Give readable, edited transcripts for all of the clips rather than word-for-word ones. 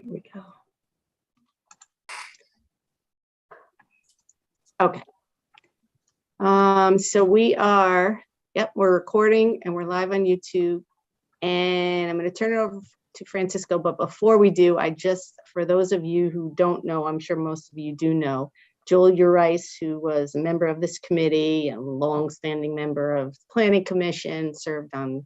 Here we go. Okay. So we're recording and we're live on YouTube, and I'm going to turn it over to Francisco. But before we do, for those of you who don't know, I'm sure most of you do know, Joel Urice, who was a member of this committee, a long-standing member of the Planning Commission, served on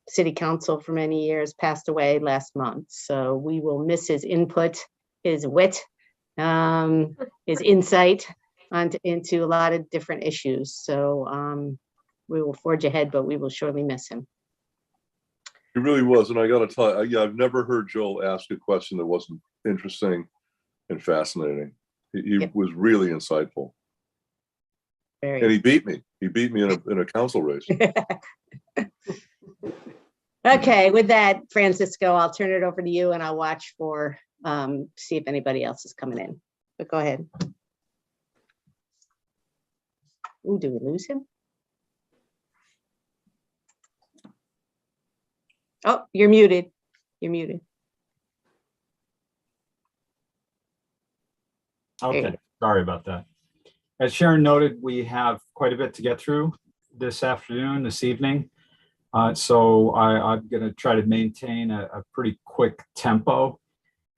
City Council for many years, passed away last month. So we will miss his input, his wit, his insight into a lot of different issues. So we will forge ahead, but we will surely miss him. He really was, and I got to tell you, I've never heard Joel ask a question that wasn't interesting and fascinating. He was really insightful. And he beat me. He beat me in a council race. Okay, with that, Francisco, I'll turn it over to you, and I'll watch for see if anybody else is coming in. But go ahead. Ooh, do we lose him? Oh, you're muted. You're muted. Okay, sorry about that. As Sharon noted, we have quite a bit to get through this afternoon, this evening. So I'm going to try to maintain a pretty quick tempo.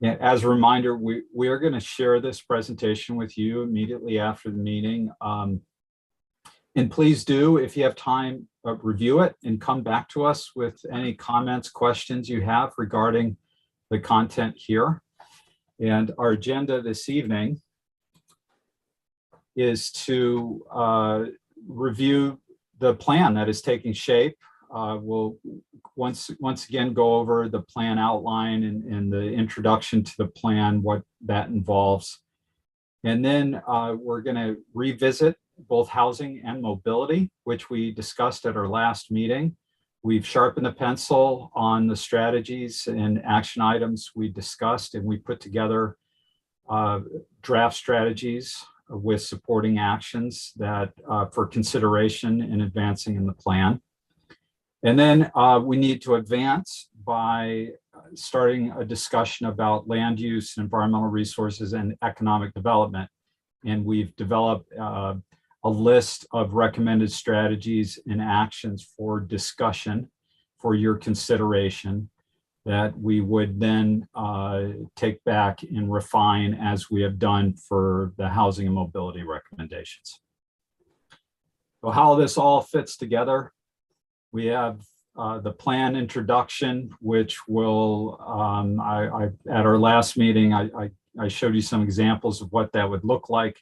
And as a reminder, we are going to share this presentation with you immediately after the meeting. And please do, if you have time, review it and come back to us with any comments, questions you have regarding the content here. And our agenda this evening is to review the plan that is taking shape. We'll once again go over the plan outline and the introduction to the plan, what that involves. And then we're going to revisit both housing and mobility, which we discussed at our last meeting. We've sharpened the pencil on the strategies and action items we discussed, and we put together draft strategies with supporting actions that for consideration in advancing in the plan. And then we need to advance by starting a discussion about land use, environmental resources, and economic development. And we've developed a list of recommended strategies and actions for discussion for your consideration that we would then take back and refine as we have done for the housing and mobility recommendations. So how this all fits together, we have the plan introduction, which will, at our last meeting, I showed you some examples of what that would look like.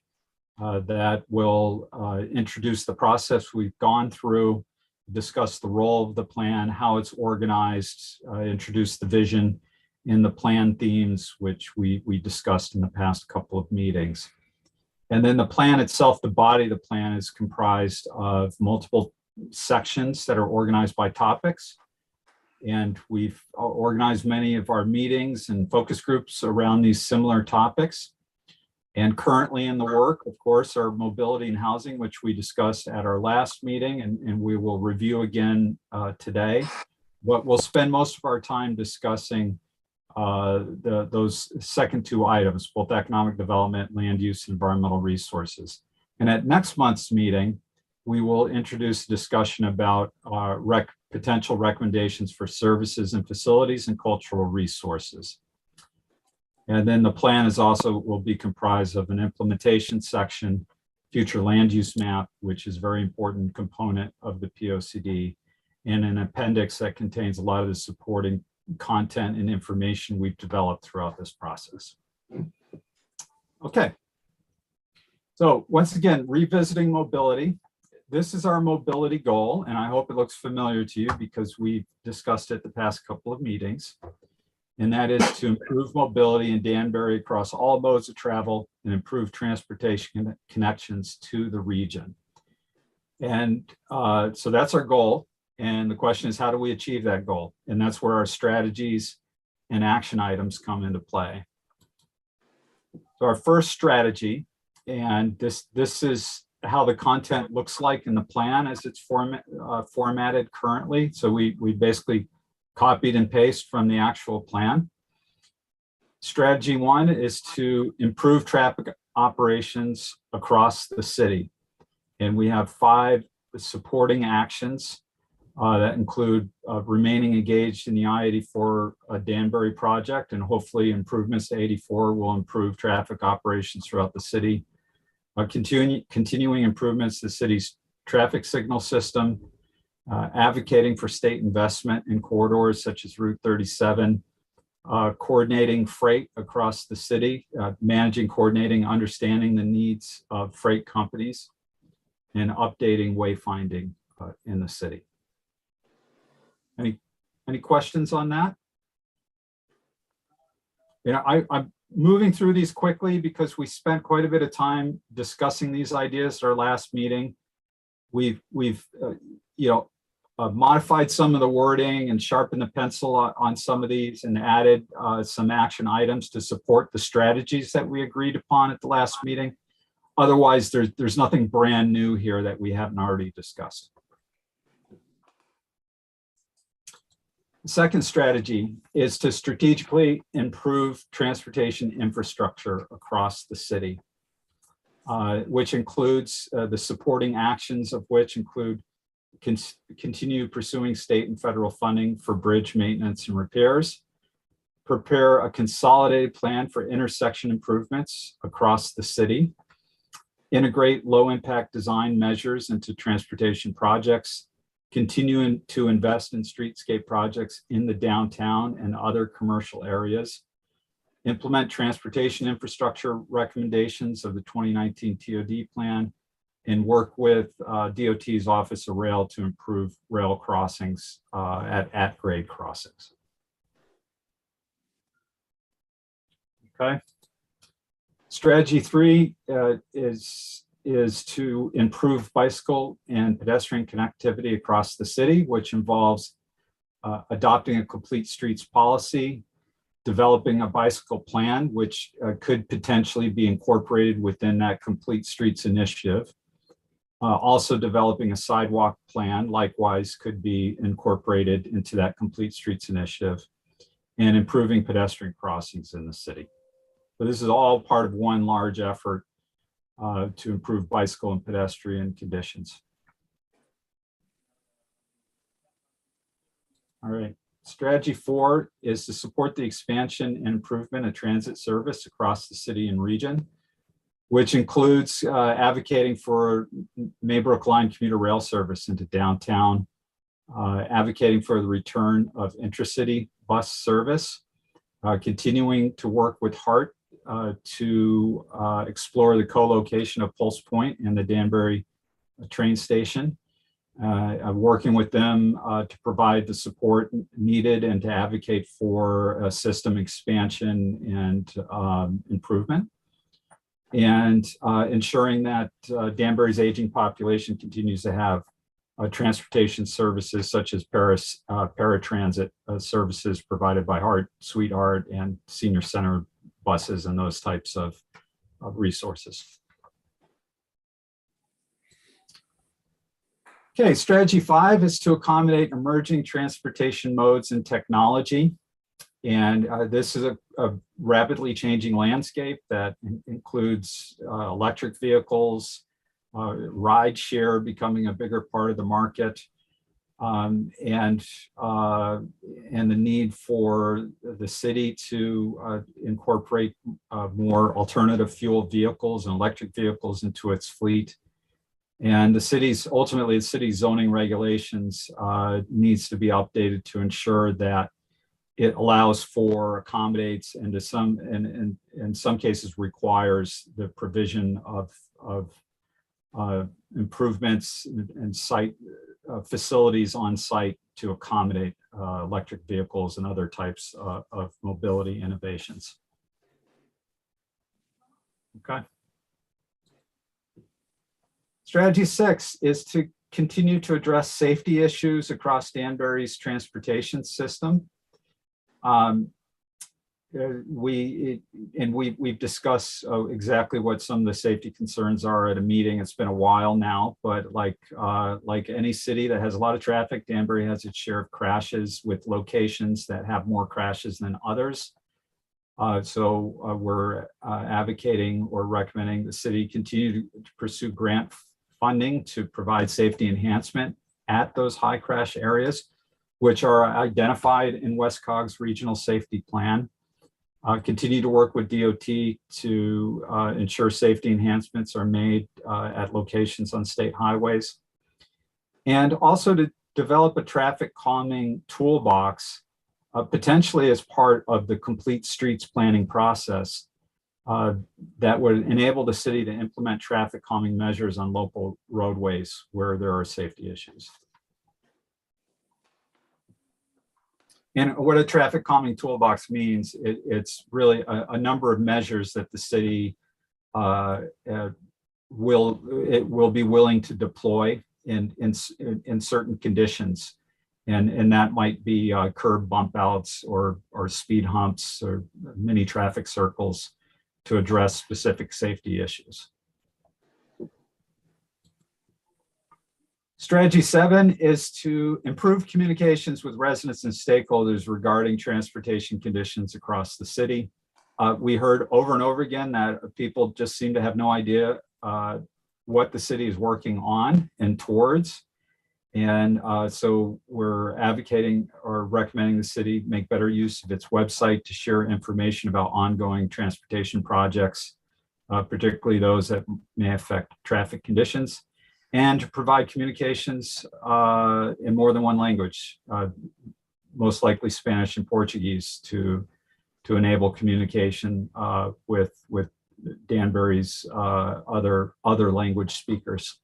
That will introduce the process we've gone through, discuss the role of the plan, how it's organized, introduce the vision in the plan themes, which we discussed in the past couple of meetings. And then the plan itself, the body of the plan, is comprised of multiple sections that are organized by topics. And we've organized many of our meetings and focus groups around these similar topics. And currently in the work, of course, are mobility and housing, which we discussed at our last meeting, and we will review again today. But we'll spend most of our time discussing those second two items, both economic development, land use, and environmental resources. And at next month's meeting, we will introduce a discussion about potential recommendations for services and facilities and cultural resources. And then the plan will be comprised of an implementation section, future land use map, which is a very important component of the POCD, and an appendix that contains a lot of the supporting content and information we've developed throughout this process. Okay. So once again, revisiting mobility. This is our mobility goal, and I hope it looks familiar to you because we've discussed it the past couple of meetings. And that is to improve mobility in Danbury across all modes of travel and improve transportation connections to the region. And so that's our goal. And the question is, how do we achieve that goal? And that's where our strategies and action items come into play. So our first strategy, and this is how the content looks like in the plan as it's formatted currently. So we basically copied and pasted from the actual plan. Strategy 1 is to improve traffic operations across the city. And we have 5 supporting actions that include remaining engaged in the I-84 Danbury project, and hopefully improvements to 84 will improve traffic operations throughout the city. Continuing improvements to the city's traffic signal system, advocating for state investment in corridors such as Route 37, coordinating freight across the city, coordinating, understanding the needs of freight companies, and updating wayfinding in the city. Any questions on that? I'm moving through these quickly because we spent quite a bit of time discussing these ideas at our last meeting. We've modified some of the wording and sharpened the pencil on some of these and added some action items to support the strategies that we agreed upon at the last meeting. Otherwise, there's nothing brand new here that we haven't already discussed. The second strategy is to strategically improve transportation infrastructure across the city, which includes the supporting actions of which include continue pursuing state and federal funding for bridge maintenance and repairs, prepare a consolidated plan for intersection improvements across the city, integrate low impact design measures into transportation projects, continuing to invest in streetscape projects in the downtown and other commercial areas, implement transportation infrastructure recommendations of the 2019 TOD plan, and work with DOT's Office of Rail to improve rail crossings at grade crossings. Okay. Strategy 3 is to improve bicycle and pedestrian connectivity across the city, which involves adopting a complete streets policy, developing a bicycle plan, which could potentially be incorporated within that complete streets initiative. Also developing a sidewalk plan, likewise could be incorporated into that complete streets initiative, and improving pedestrian crossings in the city. So this is all part of one large effort to improve bicycle and pedestrian conditions. All right, strategy 4 is to support the expansion and improvement of transit service across the city and region, which includes advocating for Maybrook Line commuter rail service into downtown, advocating for the return of intracity bus service, continuing to work with HART to explore the co-location of Pulse Point and the Danbury train station. I'm working with them to provide the support needed and to advocate for a system expansion and improvement. And ensuring that Danbury's aging population continues to have transportation services such as paratransit services provided by HART, Sweetheart, and Senior Center buses and those types of resources. Okay, strategy 5 is to accommodate emerging transportation modes and technology. And this is a rapidly changing landscape that includes electric vehicles, ride share becoming a bigger part of the market, and the need for the city to incorporate more alternative fuel vehicles and electric vehicles into its fleet. And ultimately the city's zoning regulations needs to be updated to ensure that it allows for, accommodates, and in some cases requires the provision of improvements and site facilities on site to accommodate electric vehicles and other types of mobility innovations. Okay. Strategy 6 is to continue to address safety issues across Danbury's transportation system. We've discussed exactly what some of the safety concerns are at a meeting. It's been a while now, but like any city that has a lot of traffic, Danbury has its share of crashes with locations that have more crashes than others. We're advocating or recommending the city continue to pursue grant funding to provide safety enhancement at those high crash areas, which are identified in WestCOG's regional safety plan. Continue to work with DOT to ensure safety enhancements are made at locations on state highways. And also to develop a traffic calming toolbox, potentially as part of the complete streets planning process that would enable the city to implement traffic calming measures on local roadways where there are safety issues. And what a traffic calming toolbox means, it's really a number of measures that the city will be willing to deploy in certain conditions. And that might be curb bump outs or speed humps or mini traffic circles to address specific safety issues. Strategy 7 is to improve communications with residents and stakeholders regarding transportation conditions across the city. We heard over and over again that people just seem to have no idea what the city is working on and towards. And so we're advocating or recommending the city make better use of its website to share information about ongoing transportation projects, particularly those that may affect traffic conditions, and to provide communications in more than one language, most likely Spanish and Portuguese, to enable communication with Danbury's other language speakers.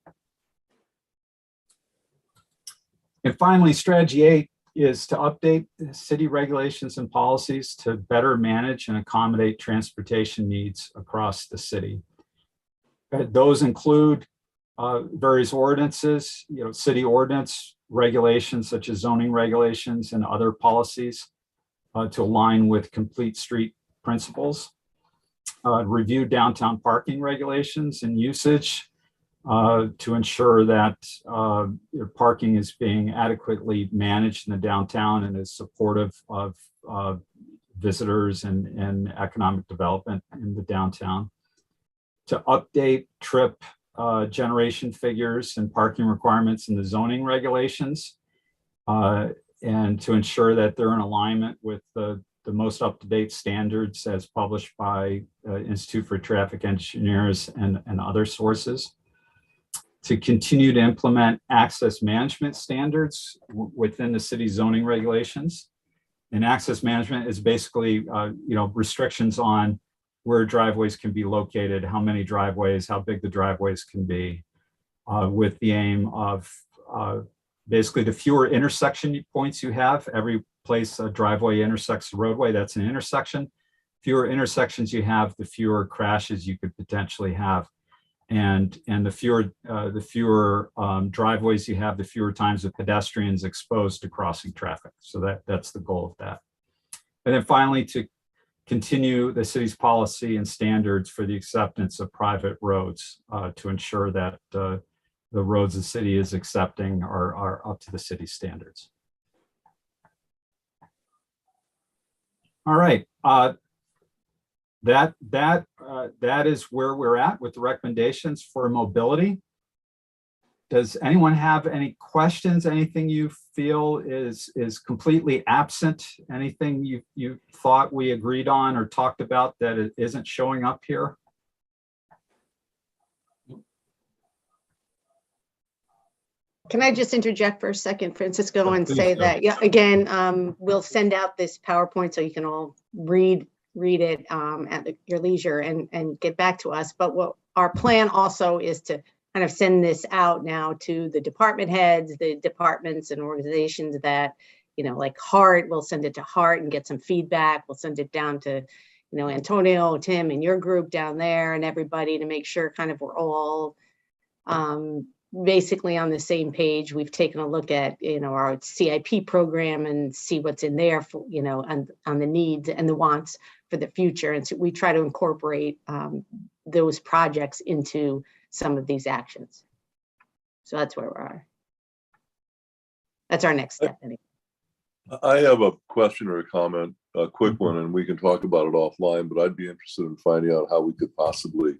And finally, strategy 8 is to update city regulations and policies to better manage and accommodate transportation needs across the city. Those include various ordinances, city ordinance regulations such as zoning regulations and other policies to align with complete street principles. Review downtown parking regulations and usage to ensure that parking is being adequately managed in the downtown and is supportive of visitors and economic development in the downtown. To update trip generation figures and parking requirements in the zoning regulations, and to ensure that they're in alignment with the most up-to-date standards as published by Institute for Traffic Engineers and other sources. To continue to implement access management standards within the city's zoning regulations. And access management is basically, restrictions on where driveways can be located, how many driveways, how big the driveways can be, with the aim of basically the fewer intersection points you have. Every place a driveway intersects a roadway, that's an intersection. Fewer intersections you have, the fewer crashes you could potentially have. And the fewer driveways you have, the fewer times the pedestrians exposed to crossing traffic. So that's the goal of that. And then finally, to continue the city's policy and standards for the acceptance of private roads to ensure that the roads the city is accepting are up to the city's standards. All right. That is where we're at with the recommendations for mobility. Does anyone have any questions? Anything you feel is completely absent? Anything you thought we agreed on or talked about that it isn't showing up here? Can I just interject for a second, Francisco, and Please say do. that, yeah, again, we'll send out this PowerPoint so you can all read it at your leisure and get back to us. But what our plan also is to kind of send this out now to the department heads, the departments and organizations that, like HART, we'll send it to HART and get some feedback. We'll send it down to, Antonio, Tim, and your group down there and everybody to make sure kind of we're all basically on the same page. We've taken a look at, our CIP program and see what's in there for, on the needs and the wants for the future. And so we try to incorporate those projects into some of these actions. So that's where we are. That's our next step. Anyway. I have a question or a comment. a quick one, and we can talk about it offline, but I'd be interested in finding out how we could possibly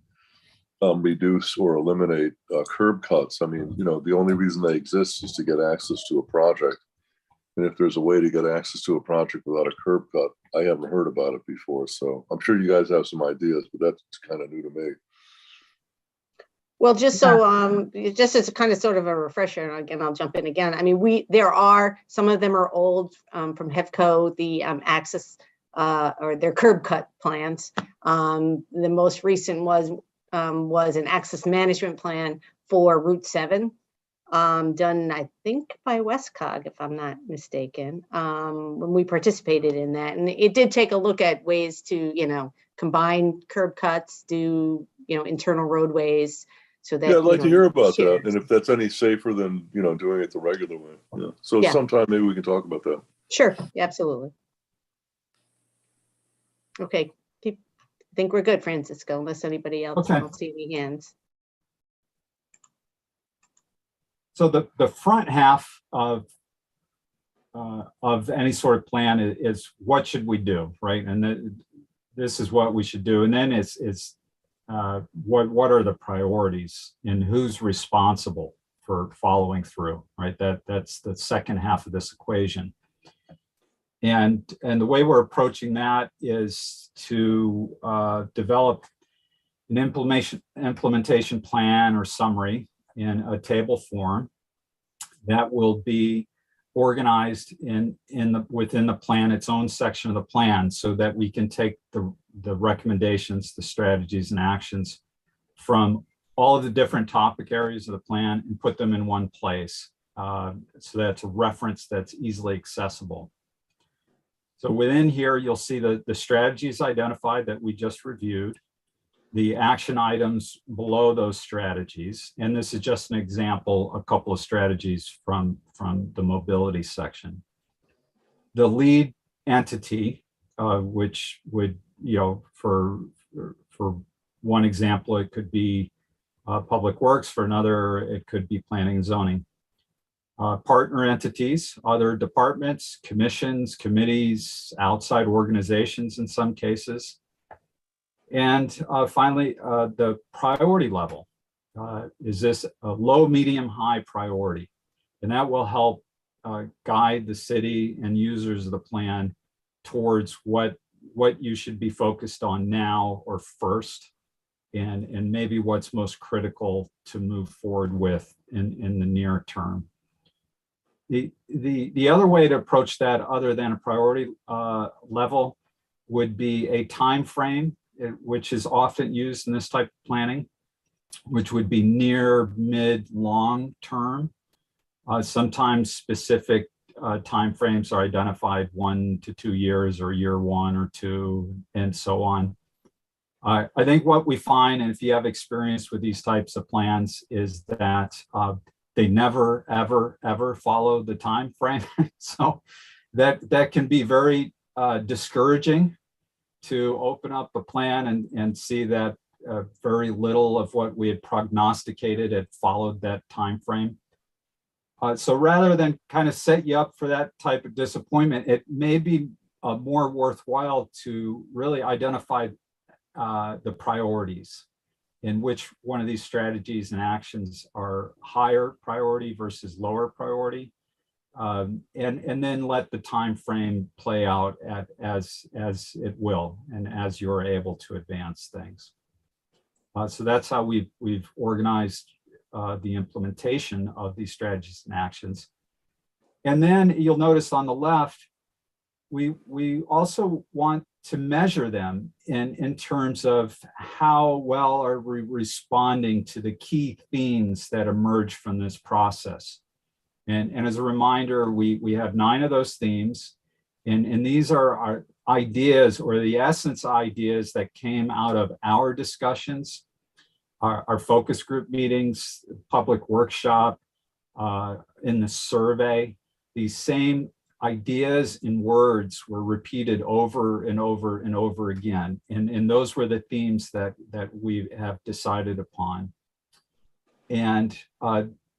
reduce or eliminate curb cuts. I mean, you know, the only reason they exist is to get access to a project. And if there's a way to get access to a project without a curb cut, I haven't heard about it before. So I'm sure you guys have some ideas, but that's kind of new to me. Well, just so, just as a kind of sort of a refresher, and again, I'll jump in again. I mean, there are, some of them are old from HEFCO, the access or their curb cut plans. The most recent was an access management plan for Route 7, done, I think, by Westcog, if I'm not mistaken, when we participated in that. And it did take a look at ways to, you know, combine curb cuts, do, you know, internal roadways. So that, yeah, I'd like to hear about share. that, and if that's any safer than, you know, doing it the regular way. Yeah. So Yeah. sometime maybe we can talk about that. Sure, absolutely. Okay, I think we're good, Francisco, unless anybody else Okay. wants to see any hands. So the front half of any sort of plan is what should we do, right? And this is what we should do. And then it's what are the priorities and who's responsible for following through, right? That's the second half of this equation. And the way we're approaching that is to develop an implementation plan or summary in a table form that will be organized within the plan, its own section of the plan, so that we can take the recommendations, the strategies and actions from all of the different topic areas of the plan and put them in one place. So that's a reference that's easily accessible. So within here, you'll see the strategies identified that we just reviewed, the action items below those strategies. And this is just an example, a couple of strategies from the mobility section. The lead entity, which would, you know, for one example, it could be Public Works. For another, it could be Planning and Zoning. Partner entities, other departments, commissions, committees, outside organizations in some cases. And finally, the priority level. Is this a low, medium, high priority? And that will help guide the city and users of the plan towards what you should be focused on now or first, and maybe what's most critical to move forward with in the near term. The other way to approach that, other than a priority level, would be a time frame, which is often used in this type of planning, which would be near, mid, long term. Sometimes specific time frames are identified 1 to 2 years, or year 1 or 2, and so on. I think what we find, and if you have experience with these types of plans, is that they never, ever, ever follow the time frame. So that can be very discouraging to open up a plan and see that very little of what we had prognosticated had followed that time frame. So rather than kind of set you up for that type of disappointment, it may be more worthwhile to really identify the priorities, in which one of these strategies and actions are higher priority versus lower priority, and then let the time frame play out as it will, and as you're able to advance things. So that's how we've organized the implementation of these strategies and actions. And then you'll notice on the left, we also want to measure them in terms of how well are we responding to the key themes that emerge from this process. And as a reminder, we have 9 of those themes, and these are our ideas, or the essence ideas that came out of our discussions, our focus group meetings, public workshop, in the survey. These same ideas and words were repeated over and over and over again. And those were the themes that we have decided upon. And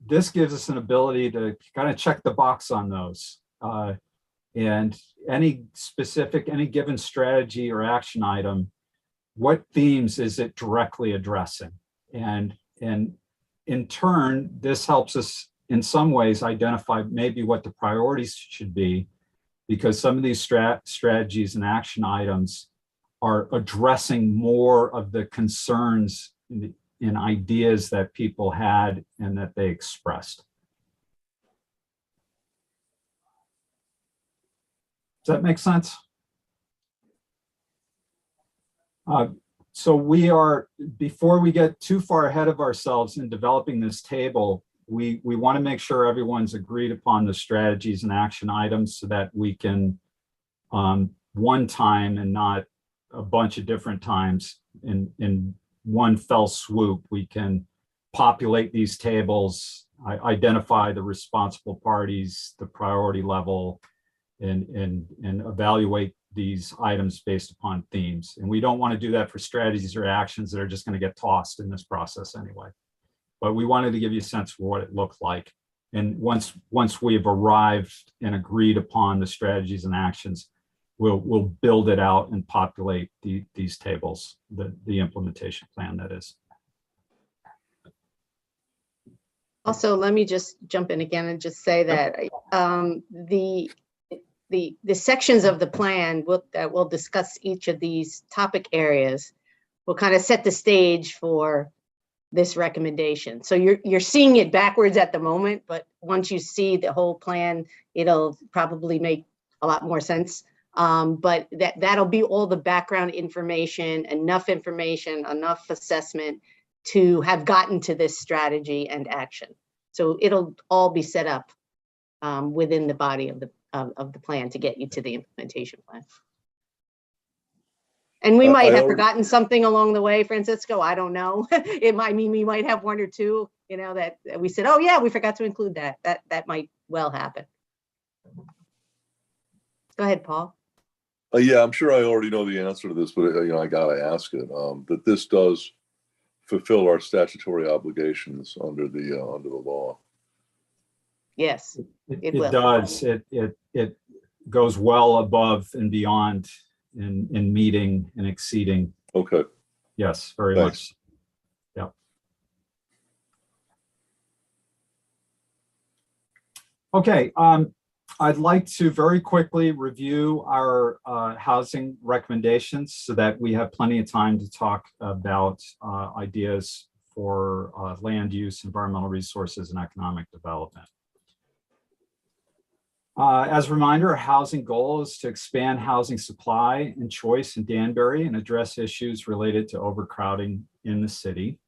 this gives us an ability to kind of check the box on those. And any given strategy or action item, what themes is it directly addressing? And in turn, this helps us in some ways identify maybe what the priorities should be, because some of these strategies and action items are addressing more of the concerns and ideas that people had and that they expressed. Does that make sense? So before we get too far ahead of ourselves in developing this table, we want to make sure everyone's agreed upon the strategies and action items so that we can, one time and not a bunch of different times in one fell swoop, we can populate these tables, identify the responsible parties, the priority level, and evaluate these items based upon themes. And we don't want to do that for strategies or actions that are just going to get tossed in this process anyway. But we wanted to give you a sense for what it looked like. And once we've arrived and agreed upon the strategies and actions, we'll build it out and populate these tables, the implementation plan, that is. Also, let me just jump in again and just say that the sections of the plan that we'll discuss each of these topic areas will kind of set the stage for this recommendation. So you're seeing it backwards at the moment, but once you see the whole plan, it'll probably make a lot more sense. But that'll be all the background information, enough assessment to have gotten to this strategy and action. So it'll all be set up within the body of the plan to get you to the implementation plan. And we might have forgotten something along the way, Francisco. I don't know. It might mean we might have one or two, that we said, oh yeah, we forgot to include that. That might well happen. Go ahead, Paul. Yeah, I'm sure I already know the answer to this, but I gotta ask it. That this does fulfill our statutory obligations under the law. Yes, it does. It goes well above and beyond in meeting and exceeding. Okay. Yes, very Thanks. much. Yeah. Okay. I'd like to very quickly review our housing recommendations so that we have plenty of time to talk about ideas for land use, environmental resources, and economic development. As a reminder, our housing goal is to expand housing supply and choice in Danbury and address issues related to overcrowding in the city.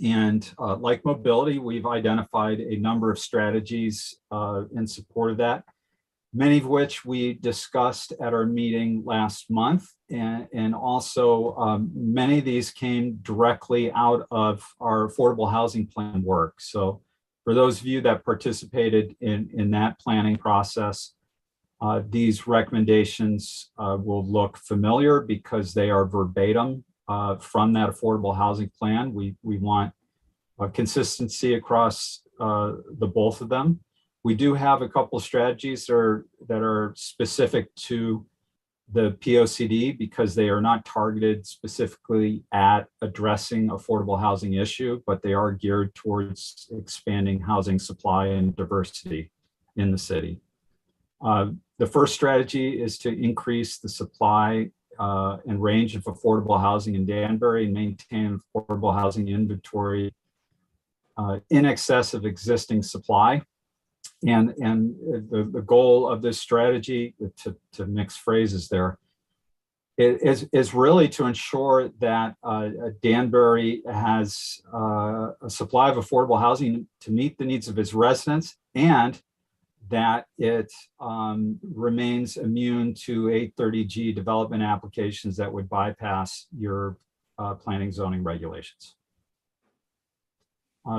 And like mobility, we've identified a number of strategies in support of that, many of which we discussed at our meeting last month. And also many of these came directly out of our affordable housing plan work. So for those of you that participated in that planning process, these recommendations will look familiar because they are verbatim from that affordable housing plan. We want consistency across the both of them. We do have a couple of strategies that are specific to the POCD because they are not targeted specifically at addressing affordable housing issue, but they are geared towards expanding housing supply and diversity in the city. The first strategy is to increase the supply and range of affordable housing in Danbury and maintain affordable housing inventory in excess of existing supply. And the goal of this strategy, to mix phrases there, is really to ensure that Danbury has a supply of affordable housing to meet the needs of its residents, and that it remains immune to 830G development applications that would bypass your planning zoning regulations.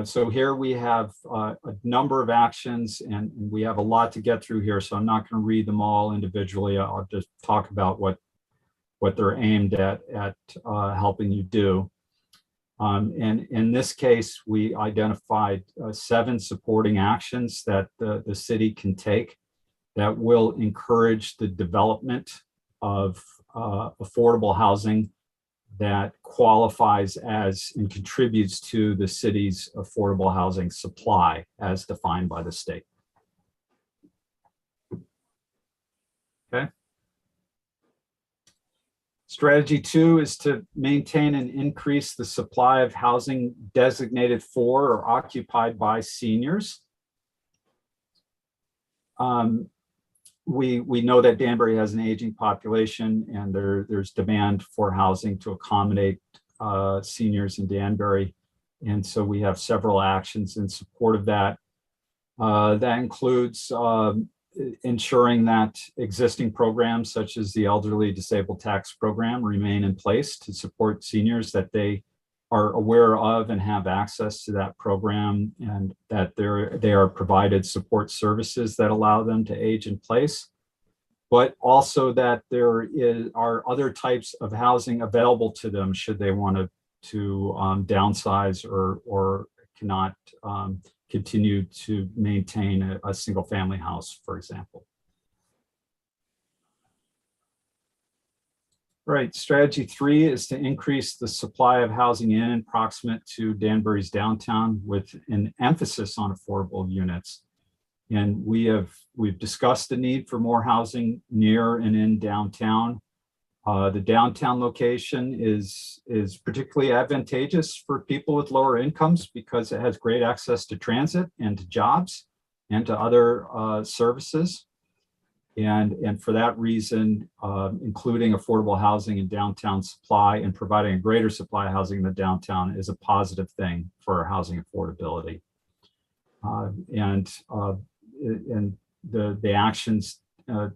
So here we have a number of actions, and we have a lot to get through here, so I'm not going to read them all individually. I'll just talk about what they're aimed at helping you do. And in this case, we identified 7 supporting actions that the city can take that will encourage the development of affordable housing that qualifies as and contributes to the city's affordable housing supply as defined by the state. Okay. Strategy 2 is to maintain and increase the supply of housing designated for or occupied by seniors. We know that Danbury has an aging population, and there's demand for housing to accommodate seniors in Danbury. And so we have several actions in support of that. That includes ensuring that existing programs such as the Elderly Disabled Tax Program remain in place to support seniors, that they are aware of and have access to that program, and that they are provided support services that allow them to age in place, but also that there are other types of housing available to them should they want to downsize or cannot continue to maintain a single family house, for example. Right, strategy 3 is to increase the supply of housing in and proximate to Danbury's downtown with an emphasis on affordable units. And we've discussed the need for more housing near and in downtown. The downtown location is particularly advantageous for people with lower incomes because it has great access to transit and to jobs and to other services. And for that reason, including affordable housing in downtown supply and providing a greater supply of housing in the downtown is a positive thing for housing affordability. And the actions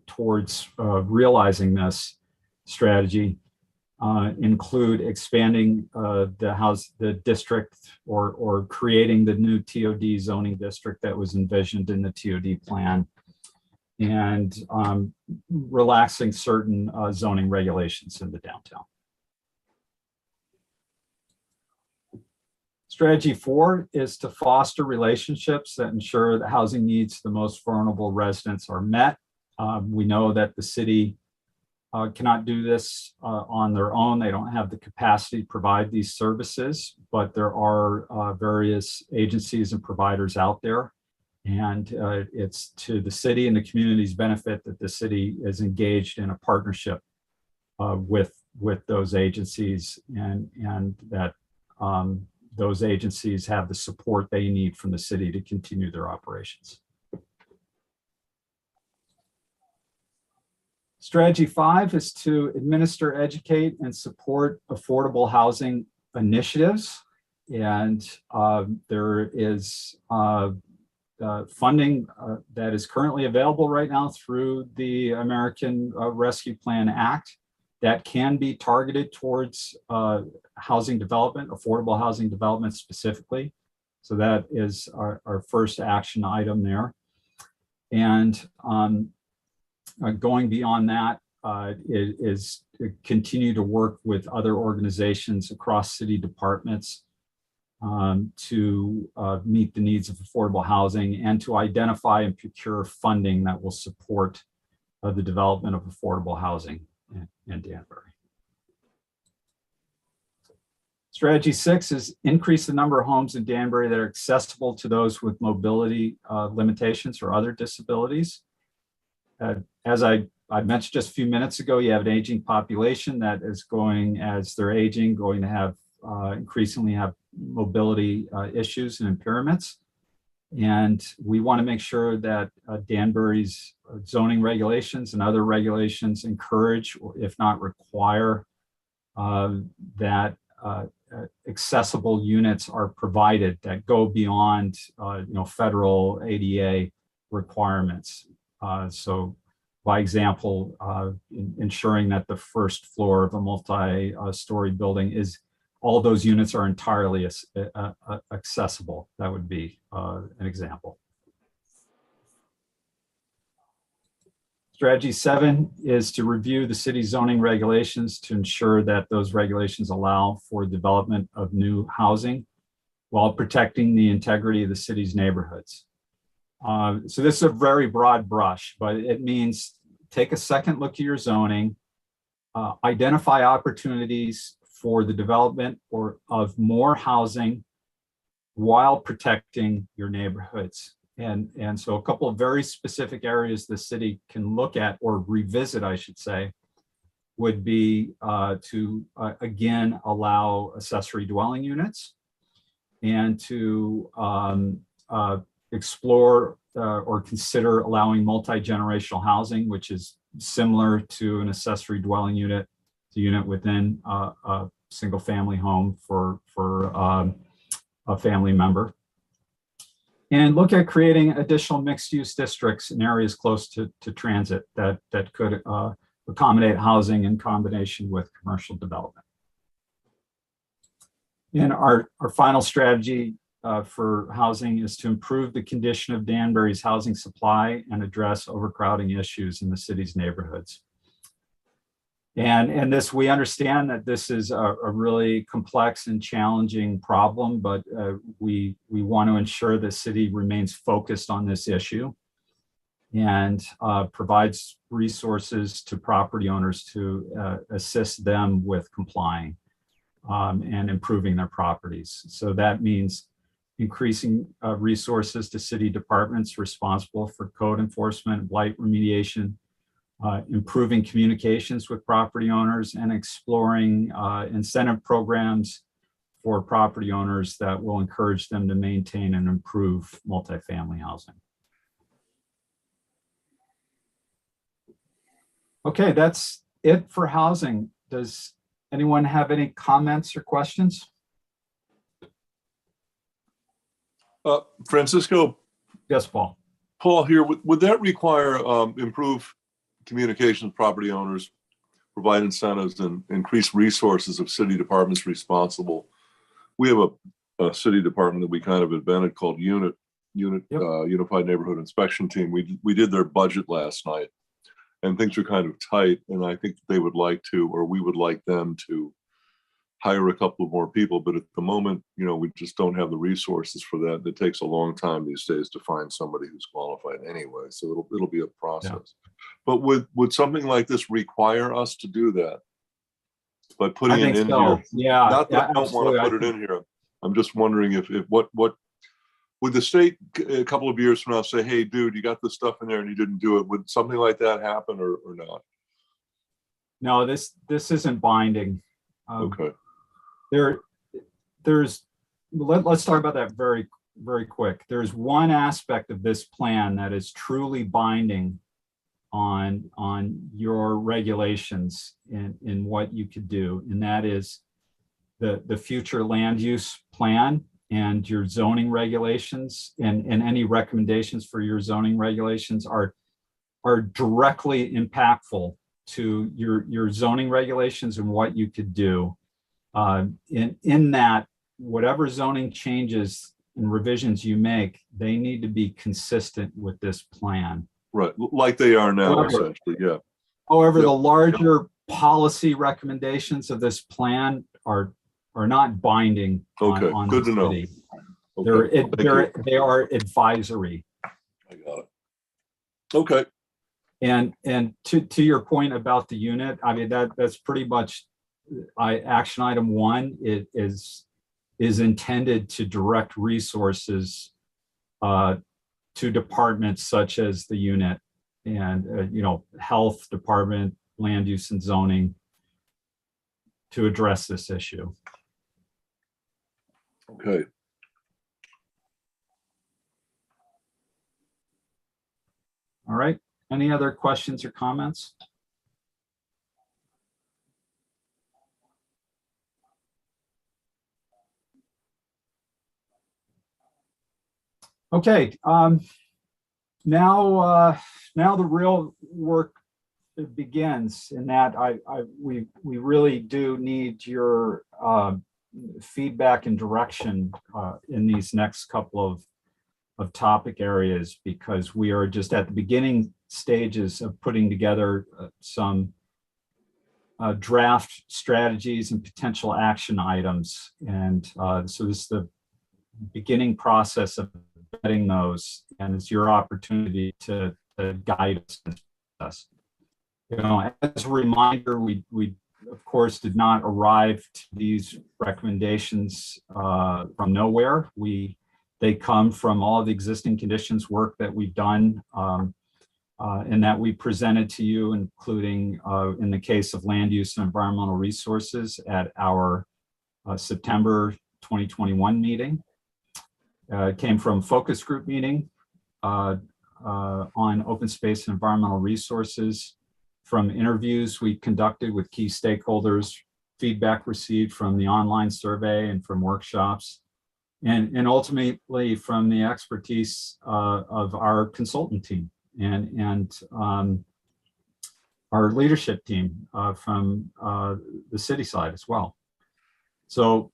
towards realizing this strategy include expanding the district or creating the new TOD zoning district that was envisioned in the TOD plan, and relaxing certain zoning regulations in the downtown. Strategy 4 is to foster relationships that ensure that housing needs of the most vulnerable residents are met. We know that the city cannot do this on their own. They don't have the capacity to provide these services, but there are various agencies and providers out there. And it's to the city and the community's benefit that the city is engaged in a partnership with those agencies, and that those agencies have the support they need from the city to continue their operations. Strategy 5 is to administer, educate, and support affordable housing initiatives. And there is funding that is currently available right now through the American Rescue Plan Act that can be targeted towards housing development, affordable housing development specifically. So that is our first action item there. And going beyond that is to continue to work with other organizations across city departments to meet the needs of affordable housing and to identify and procure funding that will support the development of affordable housing in Danbury. Strategy 6 is increase the number of homes in Danbury that are accessible to those with mobility limitations or other disabilities. As I mentioned just a few minutes ago, you have an aging population that is going, as they're aging, going to have increasingly have mobility issues and impairments. And we want to make sure that Danbury's zoning regulations and other regulations encourage, or if not require, that accessible units are provided that go beyond federal ADA requirements. So by example, ensuring that the first floor of a multi-story building is, all those units are entirely accessible. That would be an example. Strategy 7 is to review the city's zoning regulations to ensure that those regulations allow for development of new housing while protecting the integrity of the city's neighborhoods. So this is a very broad brush, but it means take a second look at your zoning, identify opportunities for the development of more housing while protecting your neighborhoods. And so a couple of very specific areas the city can look at or revisit, I should say, would be to again allow accessory dwelling units, and to explore or consider allowing multi-generational housing, which is similar to an accessory dwelling unit, the unit within a single family home for a family member. And look at creating additional mixed-use districts in areas close to transit that could accommodate housing in combination with commercial development. And our final strategy for housing is to improve the condition of Danbury's housing supply and address overcrowding issues in the city's neighborhoods. And this, we understand that this is a really complex and challenging problem, but we want to ensure the city remains focused on this issue and provides resources to property owners to assist them with complying and improving their properties. So that means increasing resources to city departments responsible for code enforcement, blight remediation, improving communications with property owners, and exploring incentive programs for property owners that will encourage them to maintain and improve multifamily housing. Okay, that's it for housing. Does anyone have any comments or questions? Francisco. Yes, Paul. Paul here, would that require improved communications with property owners, provide incentives, and increase resources of city departments responsible? We have a city department that we kind of invented called Yep. Unified Neighborhood Inspection Team. We did their budget last night, and things are kind of tight, and I think they would like to, or we would like them to, hire a couple of more people, but at the moment, we just don't have the resources for that. It takes a long time these days to find somebody who's qualified anyway, so it'll be a process. Yeah. But would something like this require us to do that by putting it in here? Yeah, not that I don't want to put it in here. I'm just wondering if what would the state a couple of years from now say, "Hey, dude, you got this stuff in there and you didn't do it"? Would something like that happen or not? No, this isn't binding. Okay. Let's talk about that very, very quick. There's one aspect of this plan that is truly binding on your regulations in what you could do, and that is the future land use plan and your zoning regulations, and any recommendations for your zoning regulations are directly impactful to your zoning regulations and what you could do. In that, whatever zoning changes and revisions you make, they need to be consistent with this plan. Right, like they are now, essentially, yeah. However, the larger policy recommendations of this plan are not binding. Okay, on good the to know. city. Okay. They are advisory. I got it. Okay. And to your point about the unit, I mean, that's pretty much action item 1. It is intended to direct resources to departments such as the unit and health department, land use and zoning, to address this issue. Okay. All right. Any other questions or comments? Okay, now the real work begins, in that we really do need your feedback and direction in these next couple of topic areas, because we are just at the beginning stages of putting together some draft strategies and potential action items, and so this is the beginning process of vetting those, and it's your opportunity to guide us. You know, as a reminder, we of course did not arrive to these recommendations from nowhere. They come from all of the existing conditions work that we've done and that we presented to you, including in the case of land use and environmental resources at our September 2021 meeting. It came from focus group meeting on open space and environmental resources, from interviews we conducted with key stakeholders, feedback received from the online survey and from workshops, and ultimately from the expertise of our consultant team and our leadership team from the city side as well. So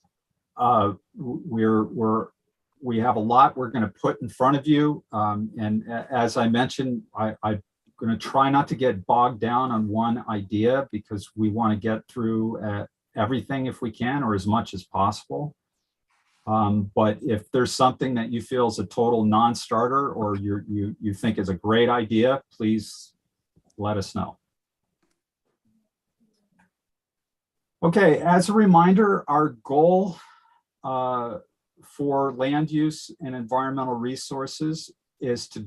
we have a lot we're going to put in front of you, and as I mentioned, I'm going to try not to get bogged down on one idea, because we want to get through everything if we can, or as much as possible. But if there's something that you feel is a total non-starter, or you think is a great idea, please let us know. Okay, as a reminder, our goal for land use and environmental resources is to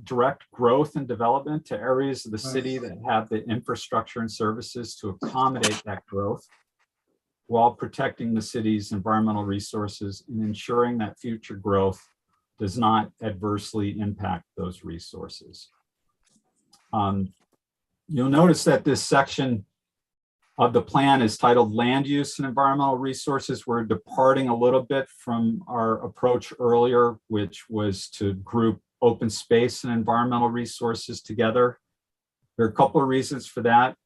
direct growth and development to areas of the city that have the infrastructure and services to accommodate that growth, while protecting the city's environmental resources and ensuring that future growth does not adversely impact those resources. You'll notice that this section of the plan is titled Land Use and Environmental Resources. We're departing a little bit from our approach earlier, which was to group open space and environmental resources together. There are a couple of reasons for that.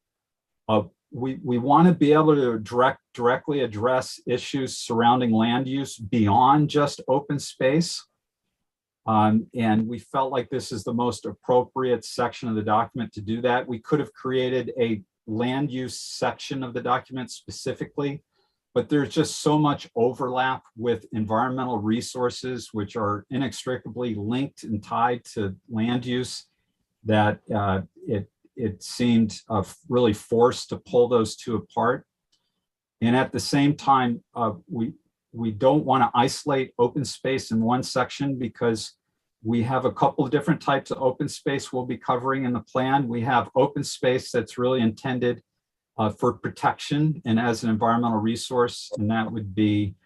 We want to be able to directly address issues surrounding land use beyond just open space. And we felt like this is the most appropriate section of the document to do that. We could have created a land use section of the document specifically, but there's just so much overlap with environmental resources, which are inextricably linked and tied to land use, that it seemed really forced to pull those two apart. And at the same time, we don't want to isolate open space in one section, because we have a couple of different types of open space we'll be covering in the plan. We have open space that's really intended for protection and as an environmental resource, and that would be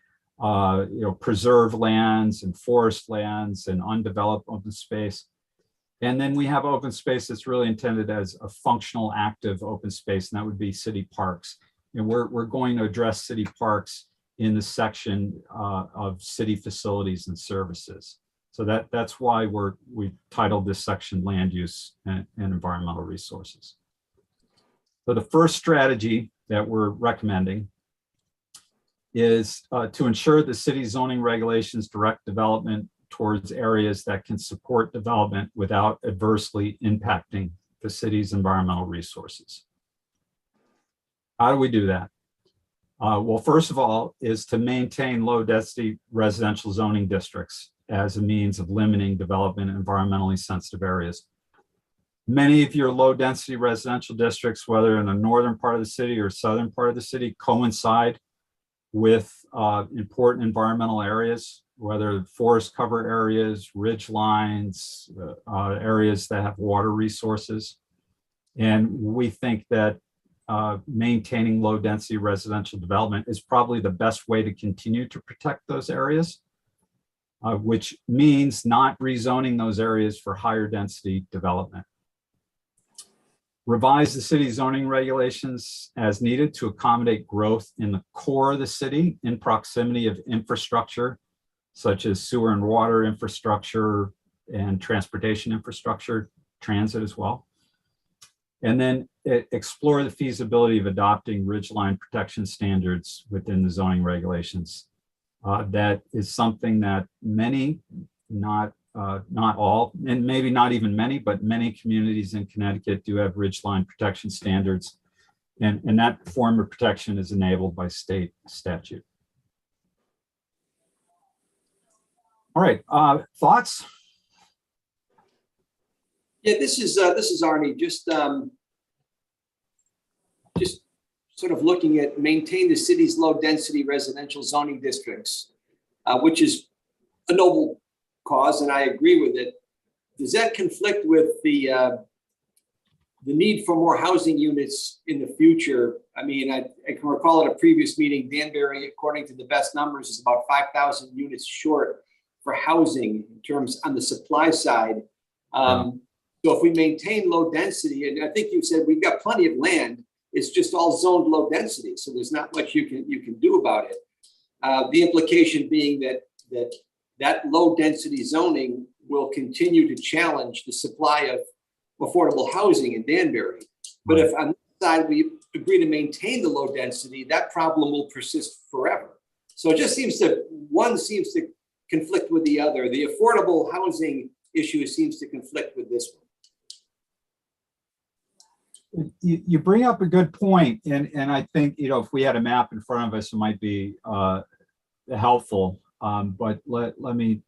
preserved lands and forest lands and undeveloped open space. And then we have open space that's really intended as a functional, active open space, and that would be city parks. And we're going to address city parks in the section of city facilities and services. So that's why we titled this section Land Use and Environmental Resources. So the first strategy that we're recommending is to ensure the city zoning regulations direct development towards areas that can support development without adversely impacting the city's environmental resources. How do we do that? Well, first of all, is to maintain low density residential zoning districts as a means of limiting development in environmentally sensitive areas. Many of your low density residential districts, whether in the northern part of the city or southern part of the city, coincide with important environmental areas, whether forest cover areas, ridge lines, areas that have water resources. And we think that maintaining low density residential development is probably the best way to continue to protect those areas, which means not rezoning those areas for higher density development. Revise the city zoning regulations as needed to accommodate growth in the core of the city in proximity of infrastructure, such as sewer and water infrastructure and transportation infrastructure, transit as well. And then explore the feasibility of adopting ridgeline protection standards within the zoning regulations. That is something that many, not all, and maybe not even many, but many communities in Connecticut do have ridgeline protection standards. And that form of protection is enabled by state statute. All right, thoughts? Yeah, this is Arnie. Just sort of looking at maintain the city's low density residential zoning districts, which is a noble cause, and I agree with it. Does that conflict with the need for more housing units in the future? I mean, I can recall at a previous meeting, Danbury, according to the best numbers, is about 5,000 units short for housing in terms on the supply side. So if we maintain low density, and I think you said we've got plenty of land, it's just all zoned low density, so there's not much you can do about it. The implication being that low density zoning will continue to challenge the supply of affordable housing in Danbury. But if on the side we agree to maintain the low density, that problem will persist forever. So it just seems to, one seems to conflict with the other. The affordable housing issue seems to conflict with this one. You bring up a good point, and I think, you know, if we had a map in front of us, it might be helpful. But let me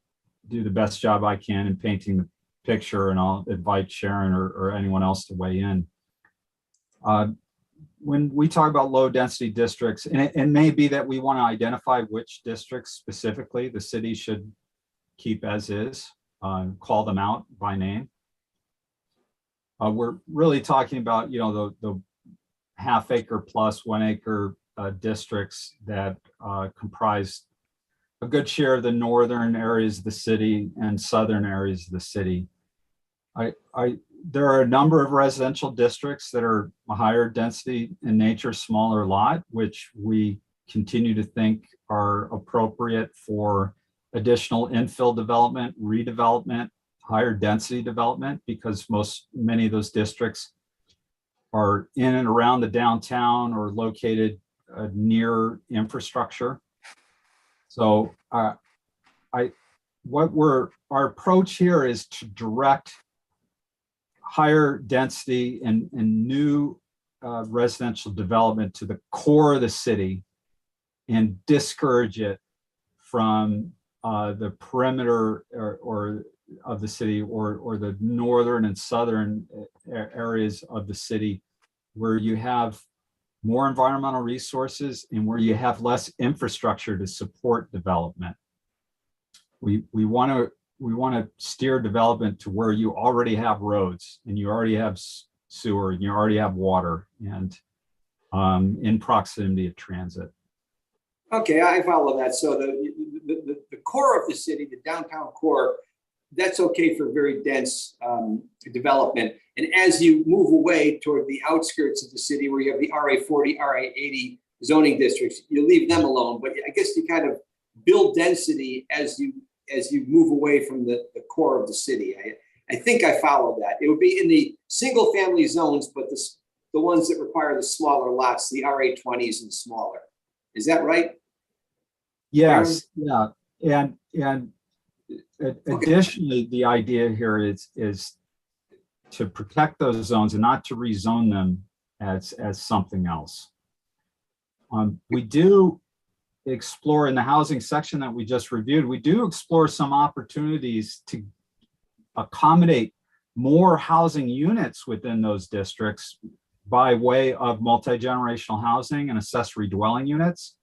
do the best job I can in painting the picture, and I'll invite Sharon or anyone else to weigh in. When we talk about low density districts, and it may be that we want to identify which districts specifically the city should keep as is, call them out by name. We're really talking about, you know, the half acre plus 1 acre districts that comprise a good share of the northern areas of the city and southern areas of the city. There are a number of residential districts that are a higher density in nature, smaller lot, which we continue to think are appropriate for additional infill development, redevelopment, higher density development, because many of those districts are in and around the downtown or located near infrastructure. So our approach here is to direct higher density and new residential development to the core of the city and discourage it from the perimeter or of the city or the northern and southern areas of the city, where you have more environmental resources and where you have less infrastructure to support development. We want to steer development to where you already have roads and you already have sewer and you already have water and in proximity to transit. Okay, I follow that. So the core of the city, the downtown core, that's okay for very dense development. And as you move away toward the outskirts of the city where you have the RA40, RA80 zoning districts, you leave them alone. But I guess you kind of build density as you move away from the core of the city. I think I follow that. It would be in the single family zones, but the ones that require the smaller lots, the RA20s and smaller. Is that right? Yes, yeah. And additionally, the idea here is to protect those zones and not to rezone them as something else. We do explore in the housing section that we just reviewed, we do explore some opportunities to accommodate more housing units within those districts by way of multi-generational housing and accessory dwelling units.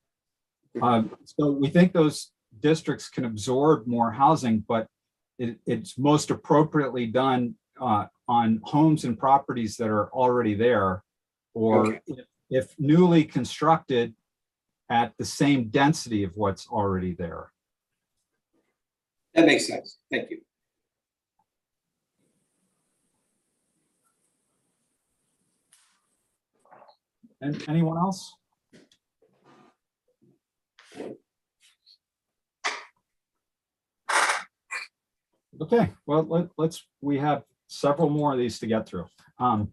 So we think those districts can absorb more housing, but it's most appropriately done on homes and properties that are already there, or Okay. if newly constructed at the same density of what's already there. That makes sense. Thank you. And anyone else? Okay, well, we have several more of these to get through. The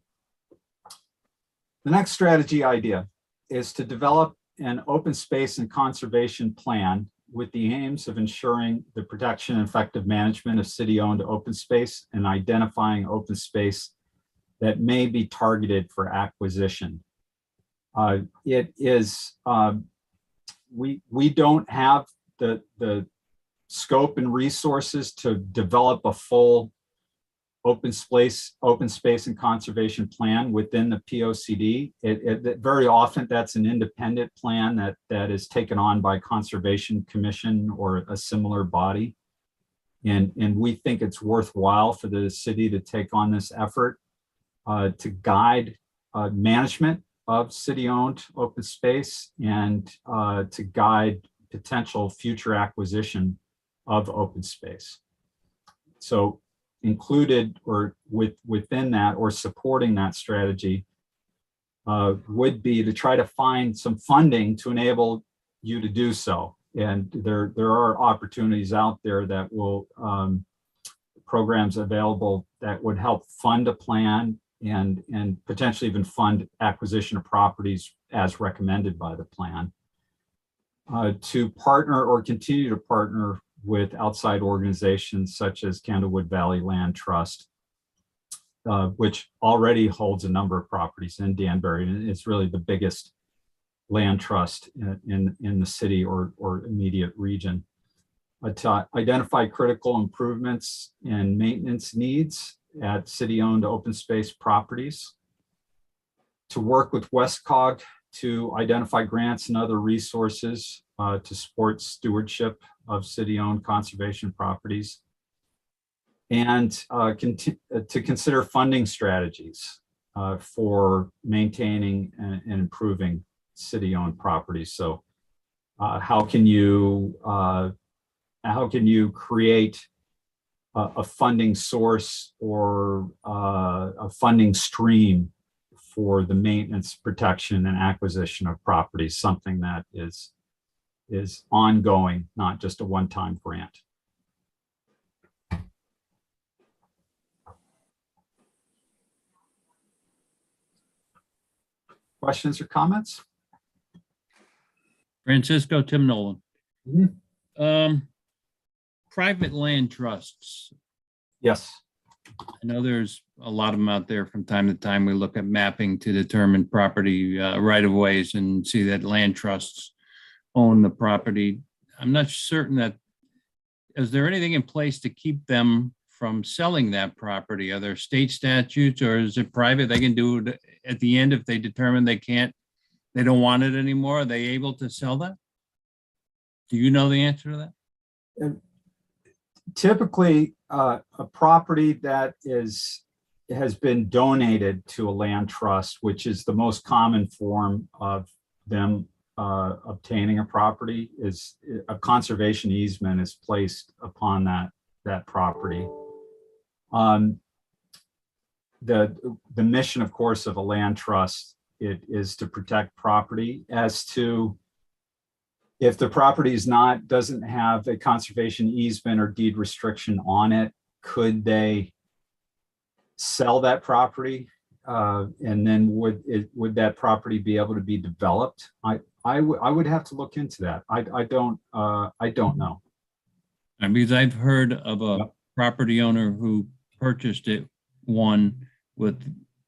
next strategy idea is to develop an open space and conservation plan with the aims of ensuring the protection and effective management of city-owned open space and identifying open space that may be targeted for acquisition. We don't have the scope and resources to develop a full open space and conservation plan within the POCD. Very often that's an independent plan that is taken on by Conservation Commission or a similar body. And we think it's worthwhile for the city to take on this effort to guide management of city-owned open space and to guide potential future acquisition of open space. So included or within that or supporting that strategy would be to try to find some funding to enable you to do so. And there are opportunities out there that will, programs available that would help fund a plan and potentially even fund acquisition of properties as recommended by the plan. To partner or continue to partner with outside organizations such as Candlewood Valley Land Trust, which already holds a number of properties in Danbury, and it's really the biggest land trust in the city or immediate region. To identify critical improvements and maintenance needs at city-owned open space properties. To work with WestCog to identify grants and other resources to support stewardship of city-owned conservation properties. And to consider funding strategies for maintaining and improving city-owned properties. So how can you create a funding source or a funding stream for the maintenance, protection, and acquisition of properties, something that is ongoing, not just a one-time grant. Questions or comments? Francisco, Tim Nolan. Mm-hmm. Private land trusts. Yes. I know there's a lot of them out there. From time to time, we look at mapping to determine property right of ways and see that land trusts own the property. I'm not certain that, is there anything in place to keep them from selling that property? Are there state statutes or is it private? They can do it at the end if they determine they don't want it anymore. Are they able to sell that? Do you know the answer to that? Typically, a property that has been donated to a land trust, which is the most common form of them obtaining a property, is a conservation easement is placed upon that property. The mission, of course, of a land trust is to protect property. As to if the property doesn't have a conservation easement or deed restriction on it, could they sell that property? And then would that property be able to be developed? I would have to look into that. I don't know. Because I've heard of a property owner who purchased it, one with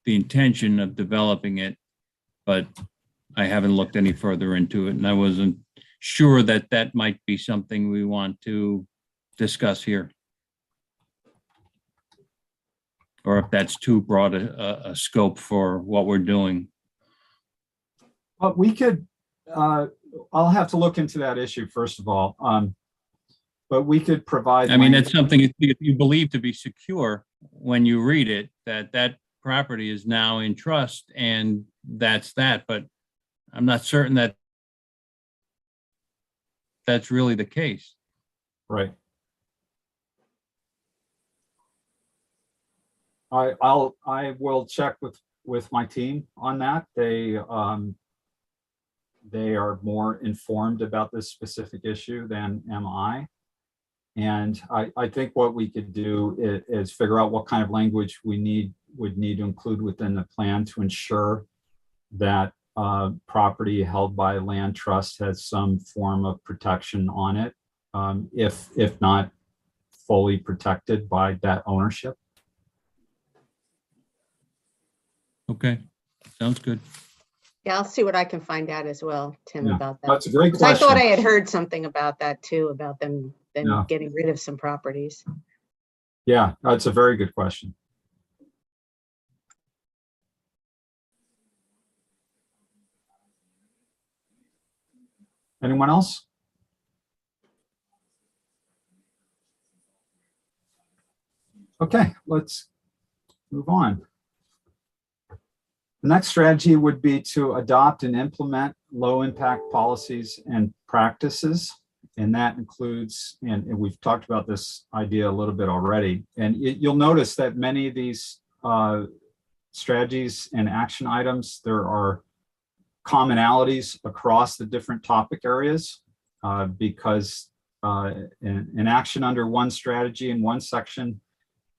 the intention of developing it, but I haven't looked any further into it, and I wasn't sure that that might be something we want to discuss here, or if that's too broad a scope for what we're doing. But we could, I'll have to look into that issue first of all. But we could provide. I mean, that's something you believe to be secure when you read it, that property is now in trust and that's that, but I'm not certain that that's really the case. Right. I will check with my team on that. They are more informed about this specific issue than am I. And I think what we could do is figure out what kind of language we would need to include within the plan to ensure that property held by a land trust has some form of protection on it, if not fully protected by that ownership. Okay, sounds good. Yeah, I'll see what I can find out as well, Tim, Yeah, about that. that's a great 'Cause I thought I question. had heard something about that too, about them Yeah. getting rid of some properties. Yeah, that's a very good question. Anyone else? Okay, let's move on. The next strategy would be to adopt and implement low impact policies and practices. And that includes, and we've talked about this idea a little bit already, and you'll notice that many of these strategies and action items, there are commonalities across the different topic areas because an action under one strategy in one section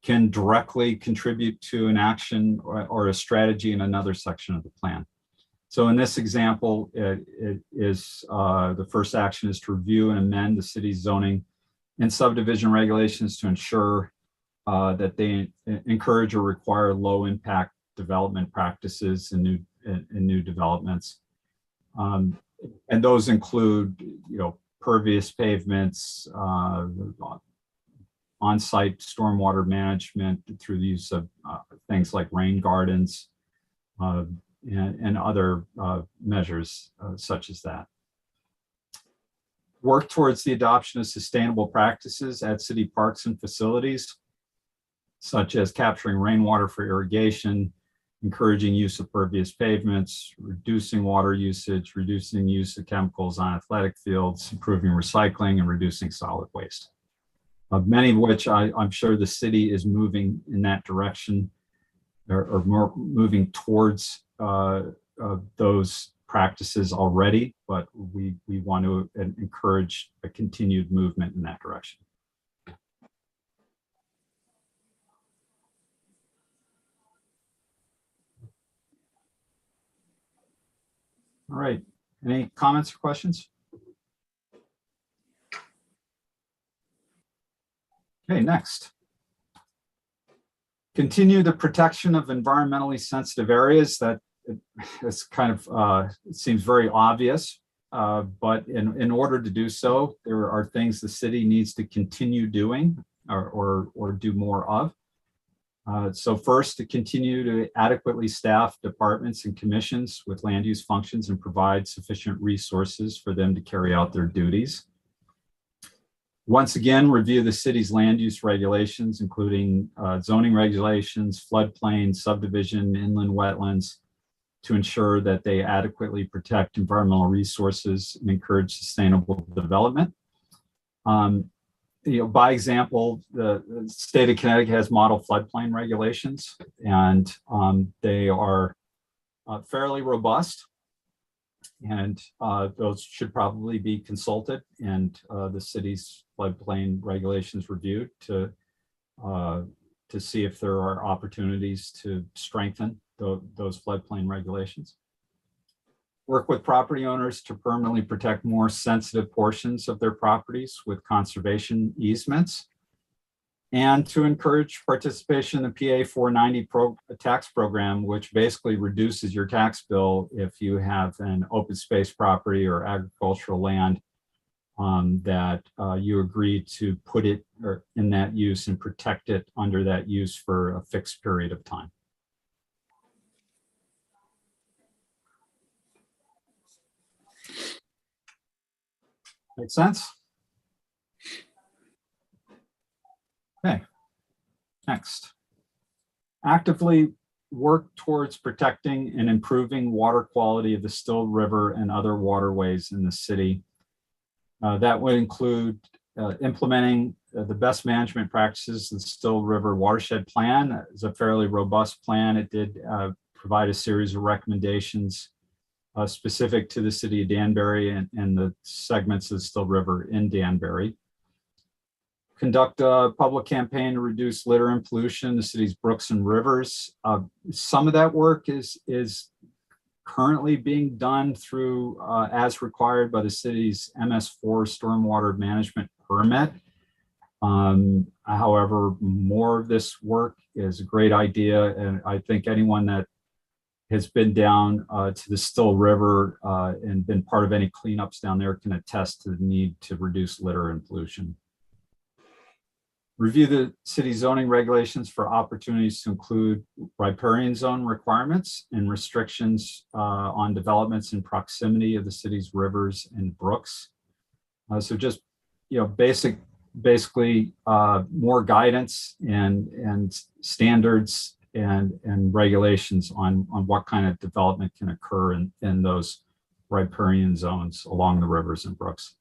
can directly contribute to an action or a strategy in another section of the plan. So in this example, it is the first action is to review and amend the city's zoning and subdivision regulations to ensure that they encourage or require low impact development practices in new developments. And those include, pervious pavements, on-site stormwater management through the use of things like rain gardens and other measures such as that. Work towards the adoption of sustainable practices at city parks and facilities, such as capturing rainwater for irrigation, encouraging use of pervious pavements, reducing water usage, reducing use of chemicals on athletic fields, improving recycling, and reducing solid waste. Many of which I'm sure the city is moving in that direction or more moving towards those practices already, but we want to encourage a continued movement in that direction. All right, any comments or questions? Okay, next. Continue the protection of environmentally sensitive areas. That it's kind of, it seems very obvious, but in order to do so, there are things the city needs to continue doing or do more of. So first, to continue to adequately staff departments and commissions with land use functions and provide sufficient resources for them to carry out their duties. Once again, review the city's land use regulations, including zoning regulations, floodplain, subdivision, inland wetlands, to ensure that they adequately protect environmental resources and encourage sustainable development. By example, the state of Connecticut has model floodplain regulations, and they are fairly robust. And those should probably be consulted and the city's floodplain regulations reviewed to see if there are opportunities to strengthen those floodplain regulations. Work with property owners to permanently protect more sensitive portions of their properties with conservation easements, and to encourage participation in the PA 490 tax program, which basically reduces your tax bill if you have an open space property or agricultural land that you agree to put it in that use and protect it under that use for a fixed period of time. Make sense? Okay. Next, actively work towards protecting and improving water quality of the Still River and other waterways in the city. That would include implementing the best management practices. The Still River Watershed Plan is a fairly robust plan. It did provide a series of recommendations specific to the city of Danbury and the segments of the Still River in Danbury. Conduct a public campaign to reduce litter and pollution in the city's brooks and rivers. Some of that work is currently being done through as required by the city's MS4 stormwater management permit. However, more of this work is a great idea, and I think anyone that has been down to the Still River and been part of any cleanups down there can attest to the need to reduce litter and pollution. Review the city zoning regulations for opportunities to include riparian zone requirements and restrictions on developments in proximity of the city's rivers and brooks. So just, basically more guidance and standards and regulations on what kind of development can occur in those riparian zones along the rivers and brooks.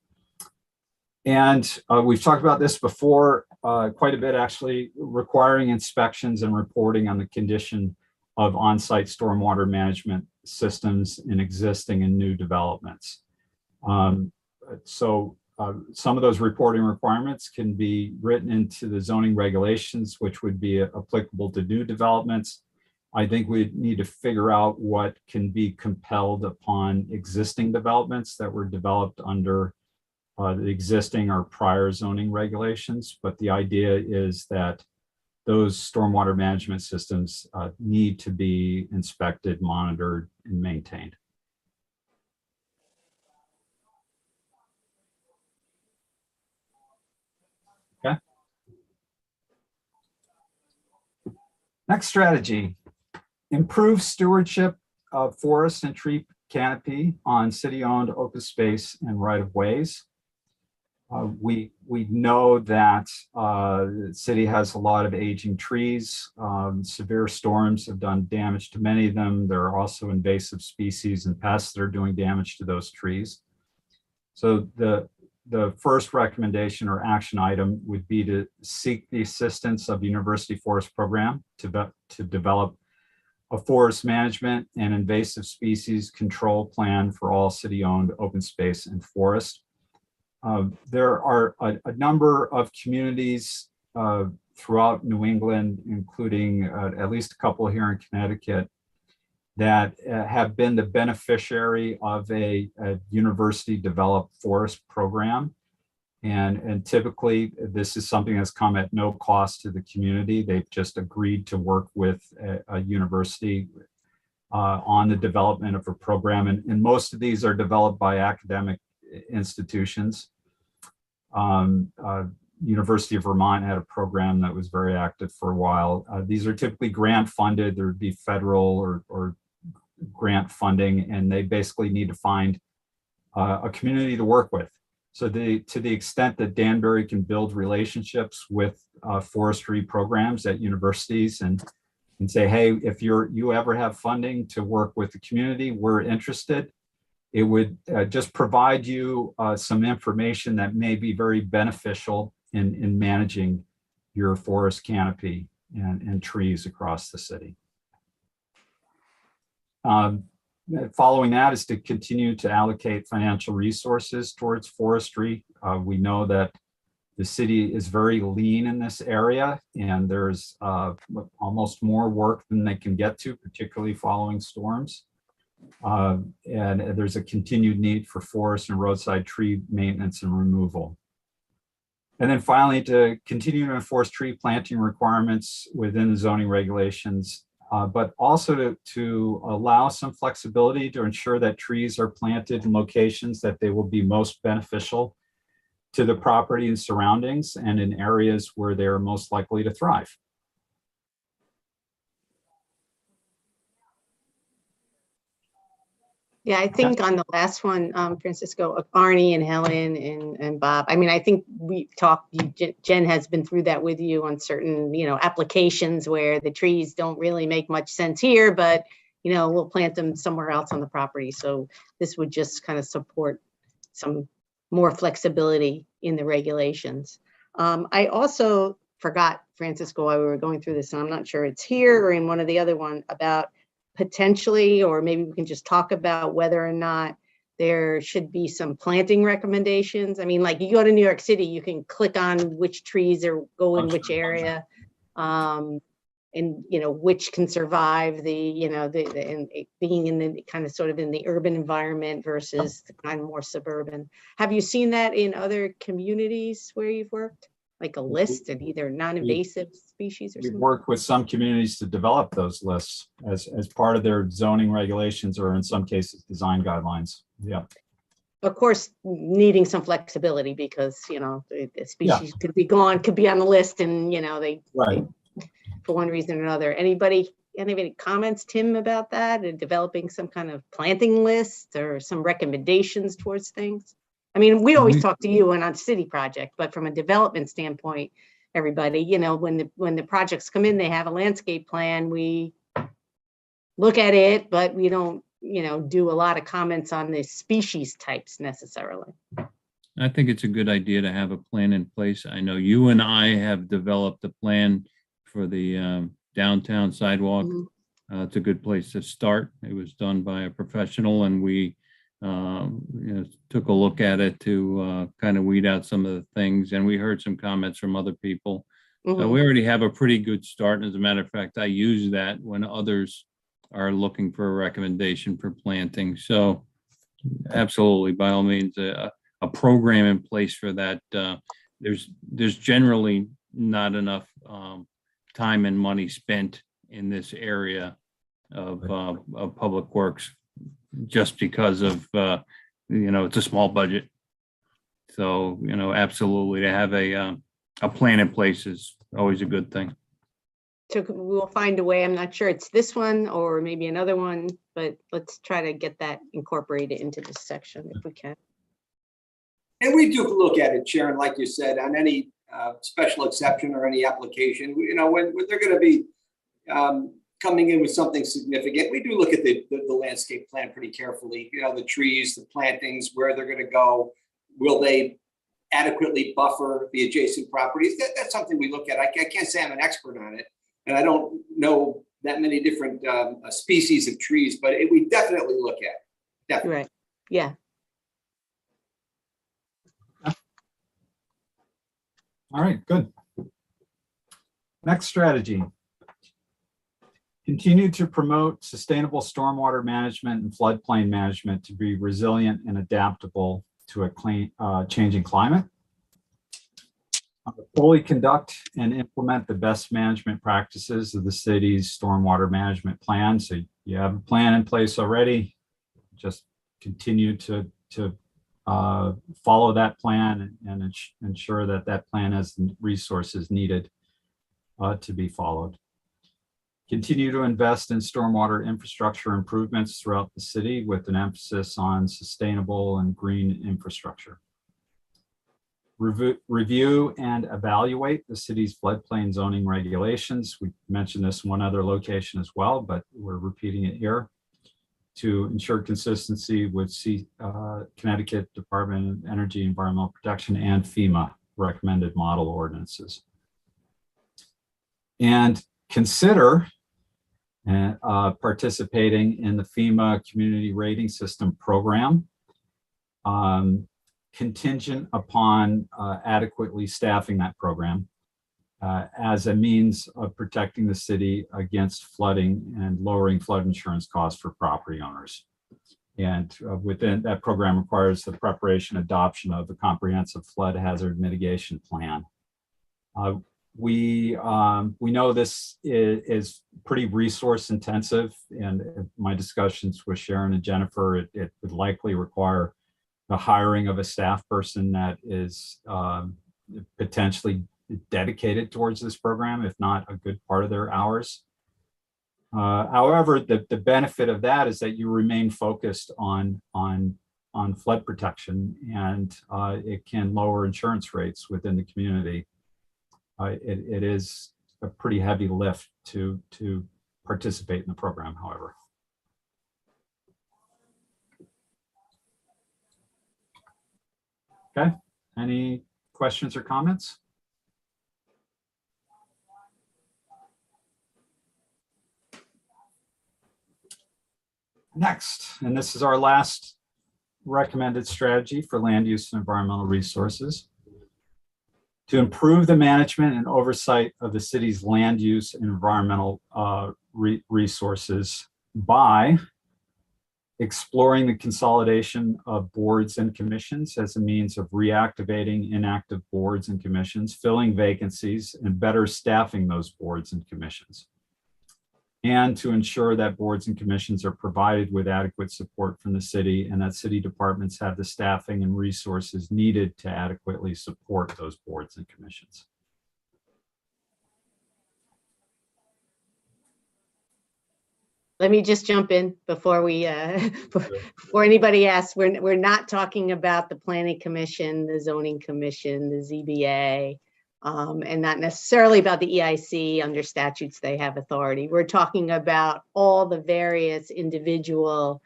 And we've talked about this before quite a bit, actually, requiring inspections and reporting on the condition of on-site stormwater management systems in existing and new developments. Some of those reporting requirements can be written into the zoning regulations, which would be applicable to new developments. I think we need to figure out what can be compelled upon existing developments that were developed under the existing or prior zoning regulations. But the idea is that those stormwater management systems need to be inspected, monitored, and maintained. Okay. Next strategy, improve stewardship of forest and tree canopy on city-owned open space and right-of-ways. We know that the city has a lot of aging trees. Severe storms have done damage to many of them. There are also invasive species and pests that are doing damage to those trees. So the first recommendation or action item would be to seek the assistance of the University Forest Program to develop a forest management and invasive species control plan for all city-owned open space and forest. There are a number of communities throughout New England, including at least a couple here in Connecticut, that have been the beneficiary of a university-developed forest program. And typically, this is something that's come at no cost to the community. They've just agreed to work with a university on the development of a program. And most of these are developed by academic institutions. University of Vermont had a program that was very active for a while. These are typically grant funded. There would be federal or grant funding, and they basically need to find a community to work with. So to the extent that Danbury can build relationships with forestry programs at universities and say, hey, if you ever have funding to work with the community, we're interested. It would just provide you some information that may be very beneficial in managing your forest canopy and trees across the city. Following that is to continue to allocate financial resources towards forestry. We know that the city is very lean in this area, and there's almost more work than they can get to, particularly following storms. And there's a continued need for forest and roadside tree maintenance and removal. And then finally, to continue to enforce tree planting requirements within the zoning regulations, but also to allow some flexibility to ensure that trees are planted in locations that they will be most beneficial to the property and surroundings and in areas where they're most likely to thrive. Yeah, I think on the last one, Francisco, Arnie and Helen and Bob, I mean, I think we talked, Jen has been through that with you on certain, applications where the trees don't really make much sense here, but, we'll plant them somewhere else on the property. So this would just kind of support some more flexibility in the regulations. I also forgot, Francisco, while we were going through this, and I'm not sure it's here or in one of the other one, about potentially, or maybe we can just talk about whether or not there should be some planting recommendations. I mean, like you go to New York City, you can click on which trees go in which area, and which can survive and being in the kind of sort of in the urban environment versus the kind of more suburban. Have you seen that in other communities where you've worked? like a list of either non-invasive species or We've something? worked with some communities to develop those lists as part of their zoning regulations, or in some cases, design guidelines. Yeah. Of course, needing some flexibility because, the species could be gone, could be on the list and, Right. for one reason or another. Anybody comments, Tim, about that and developing some kind of planting list or some recommendations towards things? I mean, we always talk to you on city project, but from a development standpoint, everybody, when the projects come in, they have a landscape plan. We look at it, but we don't, do a lot of comments on the species types necessarily. I think it's a good idea to have a plan in place. I know you and I have developed a plan for the downtown sidewalk. It's a good place to start. It was done by a professional, and we took a look at it to kind of weed out some of the things, and we heard some comments from other people. So we already have a pretty good start. As a matter of fact, I use that when others are looking for a recommendation for planting. So absolutely, by all means, a program in place for that. There's generally not enough time and money spent in this area of public works, just because of it's a small budget. So absolutely, to have a plan in place is always a good thing. So we'll find a way. I'm not sure it's this one or maybe another one, but let's try to get that incorporated into this section if we can. And we do look at it, Sharon, like you said, on any special exception or any application. When they're going to be coming in with something significant, we do look at the landscape plan pretty carefully. The trees, the plantings, where they're going to go. Will they adequately buffer the adjacent properties? That's something we look at. I can't say I'm an expert on it, and I don't know that many different species of trees, but we definitely look at it. Definitely. Right. Yeah. All right, good. Next strategy. Continue to promote sustainable stormwater management and floodplain management to be resilient and adaptable to a changing climate. Fully conduct and implement the best management practices of the city's stormwater management plan. So you have a plan in place already. Just continue to follow that plan and ensure that plan has the resources needed to be followed. Continue to invest in stormwater infrastructure improvements throughout the city with an emphasis on sustainable and green infrastructure. Review and evaluate the city's floodplain zoning regulations. We mentioned this in one other location as well, but we're repeating it here to ensure consistency with Connecticut Department of Energy Environmental Protection and FEMA recommended model ordinances. And consider participating in the FEMA Community Rating System program, contingent upon adequately staffing that program as a means of protecting the city against flooding and lowering flood insurance costs for property owners. And within that program requires the preparation, adoption of a comprehensive flood hazard mitigation plan. We know this is pretty resource intensive, and in my discussions with Sharon and Jennifer, it would likely require the hiring of a staff person that is potentially dedicated towards this program, if not a good part of their hours. However, the benefit of that is that you remain focused on flood protection, and it can lower insurance rates within the community. It is a pretty heavy lift to participate in the program, however. Okay, any questions or comments? Next, and this is our last recommended strategy for land use and environmental resources. To improve the management and oversight of the city's land use and environmental resources by exploring the consolidation of boards and commissions as a means of reactivating inactive boards and commissions, filling vacancies, and better staffing those boards and commissions. And to ensure that boards and commissions are provided with adequate support from the city and that city departments have the staffing and resources needed to adequately support those boards and commissions. Let me just jump in before we, before anybody asks, we're not talking about the Planning Commission, the Zoning Commission, the ZBA, and not necessarily about the EIC. Under statutes, they have authority. We're talking about all the various individual,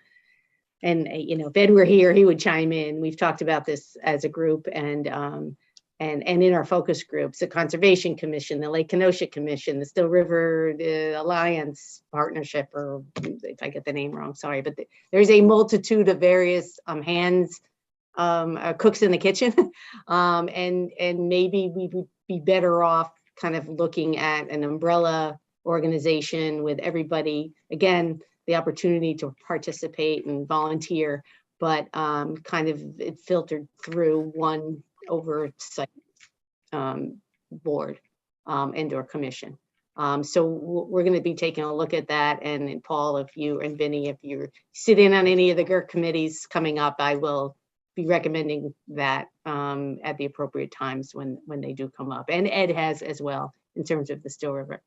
and if Ed were here, he would chime in. We've talked about this as a group, and in our focus groups, the Conservation Commission, the Lake Kenosha Commission, the Still River Alliance Partnership, or if I get the name wrong, sorry, but there's a multitude of various hands, cooks in the kitchen, and maybe we would be better off kind of looking at an umbrella organization with everybody, again, the opportunity to participate and volunteer, but kind of it filtered through one oversight board and or commission. So we're going to be taking a look at that. And Paul, if you and Vinny, if you sit in on any of the GERC committees coming up, I will be recommending that at the appropriate times when they do come up. And Ed has as well in terms of the Still River.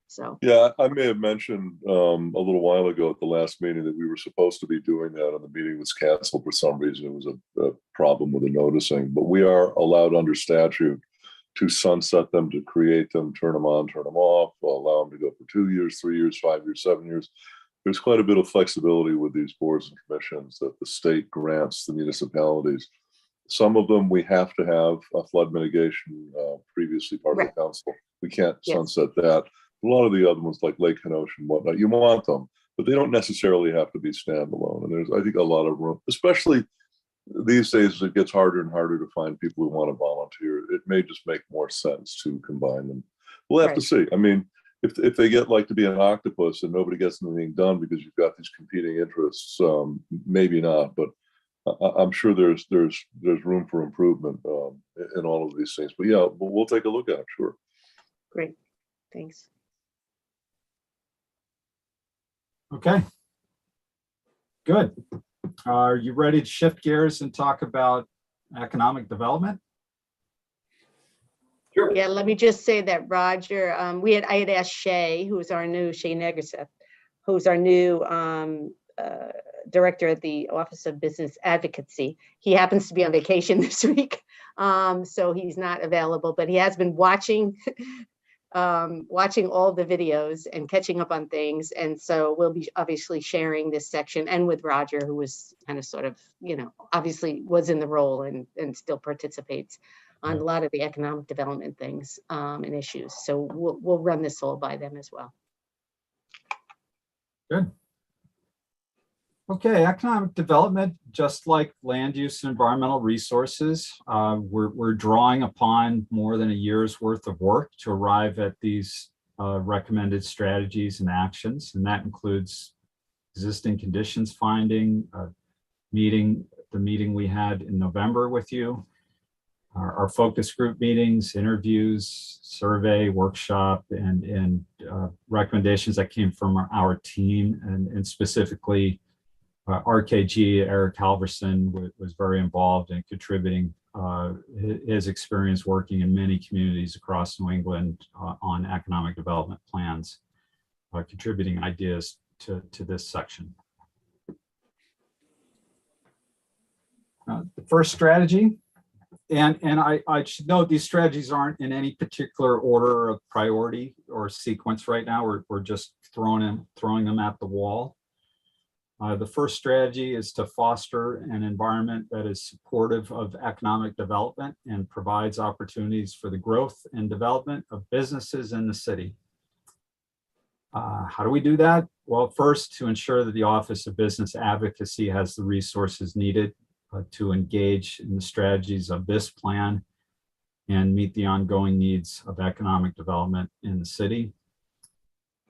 So yeah, I may have mentioned a little while ago at the last meeting that we were supposed to be doing that, and the meeting was canceled for some reason. It was a problem with the noticing, but we are allowed under statute to sunset them, to create them, turn them on, turn them off, allow them to go for 2 years, 3 years, 5 years, 7 years. There's quite a bit of flexibility with these boards and commissions that the state grants the municipalities. Some of them we have to have a flood mitigation previously part of the council. We can't sunset that. A lot of the other ones like Lake Kenosha and whatnot, you want them, but they don't necessarily have to be standalone. And there's, I think, a lot of room, especially these days as it gets harder and harder to find people who want to volunteer. It may just make more sense to combine them. We'll have to see. I mean, if they get like to be an octopus and nobody gets anything done because you've got these competing interests, maybe not, but I'm sure there's room for improvement in all of these things. But yeah, we'll take a look at it, sure. great, thanks. Okay. Good. Are you ready to shift gears and talk about economic development? Sure. Yeah, let me just say that Roger, I had asked Shay Negerseth, who's our new director at the Office of Business Advocacy. He happens to be on vacation this week, so he's not available, but he has been watching all the videos and catching up on things. And so we'll be obviously sharing this section, and with Roger, who was kind of sort of, obviously was in the role and still participates on a lot of the economic development things and issues. So we'll run this all by them as well. Good. Okay, economic development, just like land use and environmental resources, we're drawing upon more than a year's worth of work to arrive at these recommended strategies and actions. And that includes existing conditions finding, the meeting we had in November with you, our focus group meetings, interviews, survey, workshop, and recommendations that came from our team, and specifically RKG, Eric Halverson, was very involved in contributing his experience working in many communities across New England on economic development plans, contributing ideas to this section. The first strategy, and I should note these strategies aren't in any particular order of priority or sequence right now. We're just throwing them at the wall. The first strategy is to foster an environment that is supportive of economic development and provides opportunities for the growth and development of businesses in the city. How do we do that? Well, first, to ensure that the Office of Business Advocacy has the resources needed to engage in the strategies of this plan and meet the ongoing needs of economic development in the city.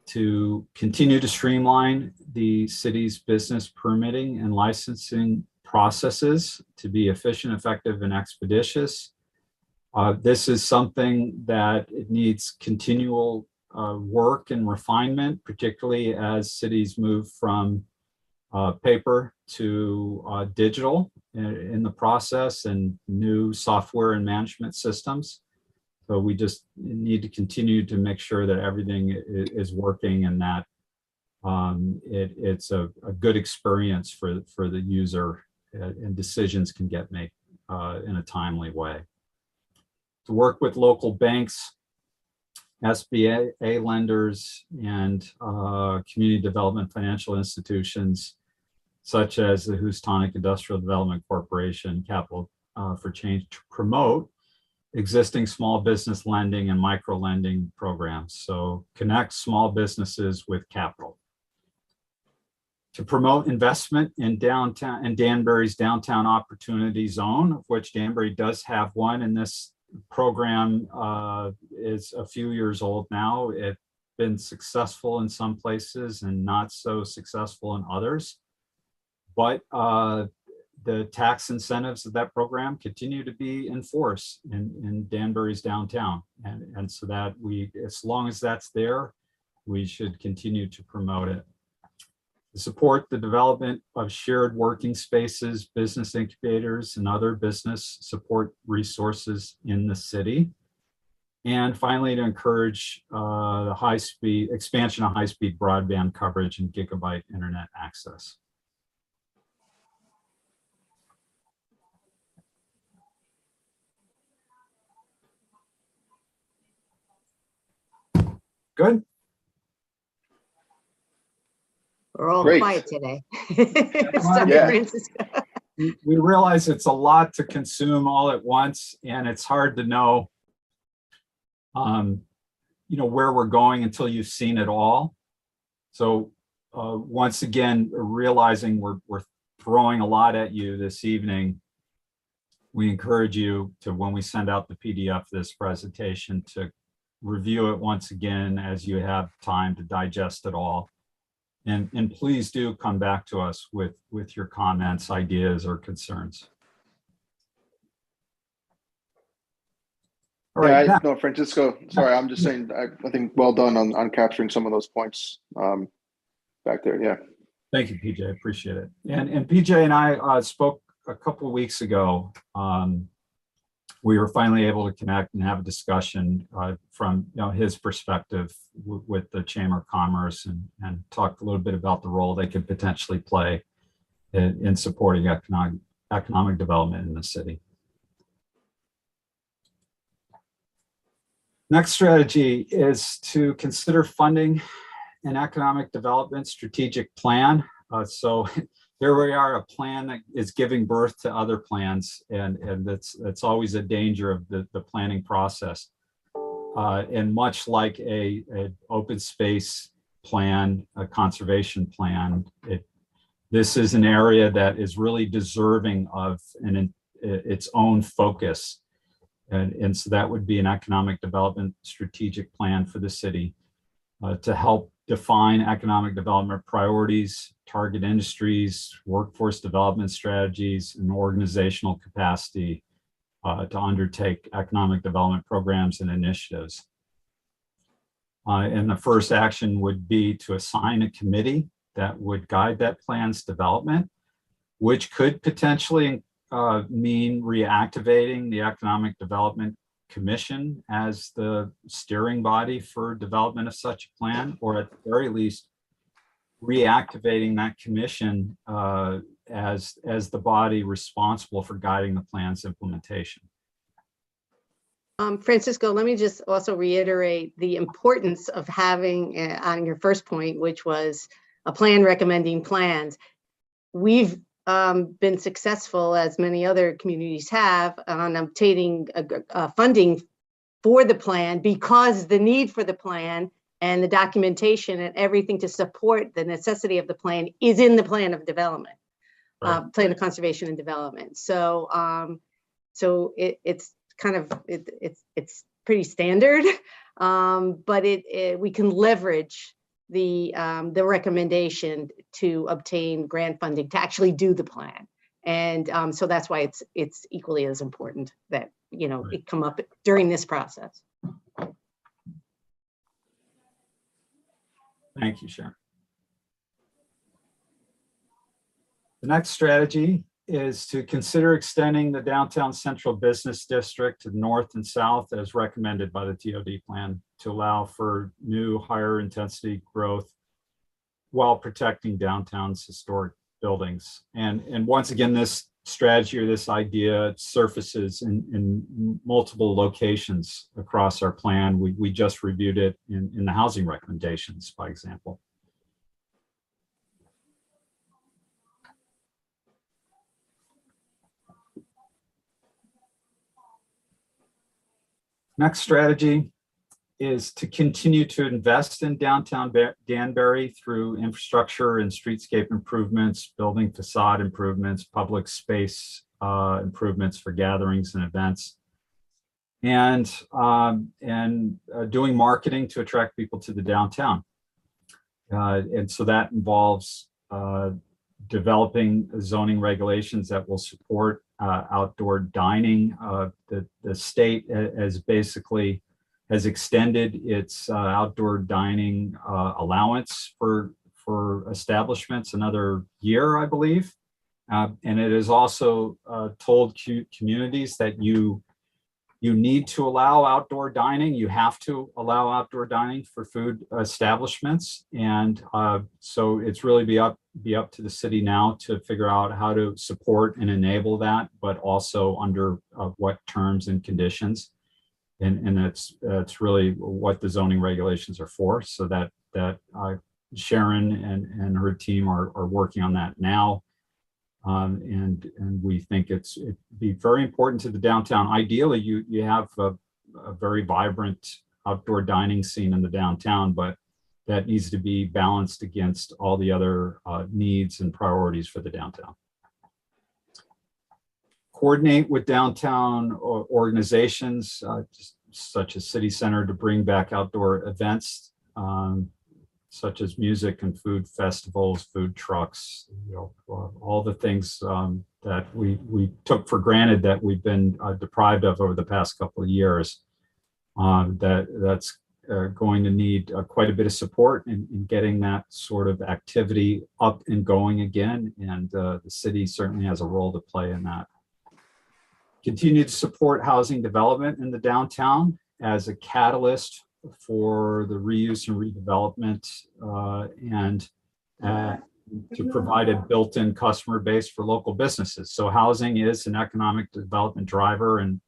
to continue to streamline the city's business permitting and licensing processes to be efficient, effective, and expeditious. This is something that it needs continual work and refinement, particularly as cities move from paper to digital in the process and new software and management systems. So we just need to continue to make sure that everything is working and that it's a good experience for the user and decisions can get made in a timely way. To work with local banks, SBA lenders, and community development financial institutions, such as the Houstonic Industrial Development Corporation, Capital for Change, to promote existing small business lending and micro lending programs. So connect small businesses with capital. To promote investment in downtown and Danbury's downtown opportunity zone, of which Danbury does have one, and this program is a few years old now. It's been successful in some places and not so successful in others. But the tax incentives of that program continue to be in force in Danbury's downtown. And so that as long as that's there, we should continue to promote it. To support the development of shared working spaces, business incubators, and other business support resources in the city. And finally, to encourage the expansion of high-speed broadband coverage and gigabit internet access. Good. We're all Great. quiet today. Sorry, Yeah. Francisco. We realize it's a lot to consume all at once, and it's hard to know, where we're going until you've seen it all. So once again, realizing we're throwing a lot at you this evening, we encourage you to, when we send out the PDF of this presentation, to review it once again as you have time to digest it all. And please do come back to us with your comments, ideas, or concerns. All right. Yeah, no, Francisco, sorry, I'm just saying, I think well done on capturing some of those points back there, yeah. Thank you, PJ, appreciate it. And PJ and I spoke a couple of weeks ago. We were finally able to connect and have a discussion from his perspective with the Chamber of Commerce and talked a little bit about the role they could potentially play in supporting economic development in the city. Next strategy is to consider funding an economic development strategic plan. So here we are, a plan that is giving birth to other plans, and that's always a danger of the planning process. And much like an open space plan, a conservation plan, this is an area that is really deserving of its own focus. And so that would be an economic development strategic plan for the city to help define economic development priorities, target industries, workforce development strategies, and organizational capacity to undertake economic development programs and initiatives. And the first action would be to assign a committee that would guide that plan's development, which could potentially mean reactivating the Economic Development Commission as the steering body for development of such a plan, or at the very least, reactivating that commission as the body responsible for guiding the plan's implementation. Francisco, let me just also reiterate the importance of having, on your first point, which was a plan recommending plans. We've been successful, as many other communities have, on obtaining funding for the plan, because the need for the plan and the documentation and everything to support the necessity of the plan is in the plan of development, Right. Plan of conservation and development. So, it's kind of it's pretty standard, but we can leverage the recommendation to obtain grant funding to actually do the plan. And so that's why it's equally as important that, you know, it come up during this process. Thank you, Sharon. The next strategy is to consider extending the downtown central business district to the north and south as recommended by the TOD plan to allow for new higher intensity growth while protecting downtown's historic buildings. And once again, this strategy or this idea surfaces in multiple locations across our plan. We just reviewed it in the housing recommendations, by example. Next strategy is to continue to invest in downtown Danbury through infrastructure and streetscape improvements, building facade improvements, public space improvements for gatherings and events, and doing marketing to attract people to the downtown. And so that involves developing zoning regulations that will support outdoor dining. The state has extended its outdoor dining allowance for establishments another year, I believe. And it has also told communities that you need to allow outdoor dining. You have to allow outdoor dining for food establishments. And so it's really be up to the city now to figure out how to support and enable that, but also under what terms and conditions. And that's really what the zoning regulations are for. So that Sharon and her team are working on that now. And we think it'd be very important to the downtown. Ideally, you have a very vibrant outdoor dining scene in the downtown, but that needs to be balanced against all the other needs and priorities for the downtown. Coordinate with downtown organizations, such as City Center, to bring back outdoor events, such as music and food festivals, food trucks, all the things that we took for granted that we've been deprived of over the past couple of years. That's going to need quite a bit of support in getting that sort of activity up and going again. And the city certainly has a role to play in that. Continue to support housing development in the downtown as a catalyst for the reuse and redevelopment and to provide a built-in customer base for local businesses. So housing is an economic development driver, and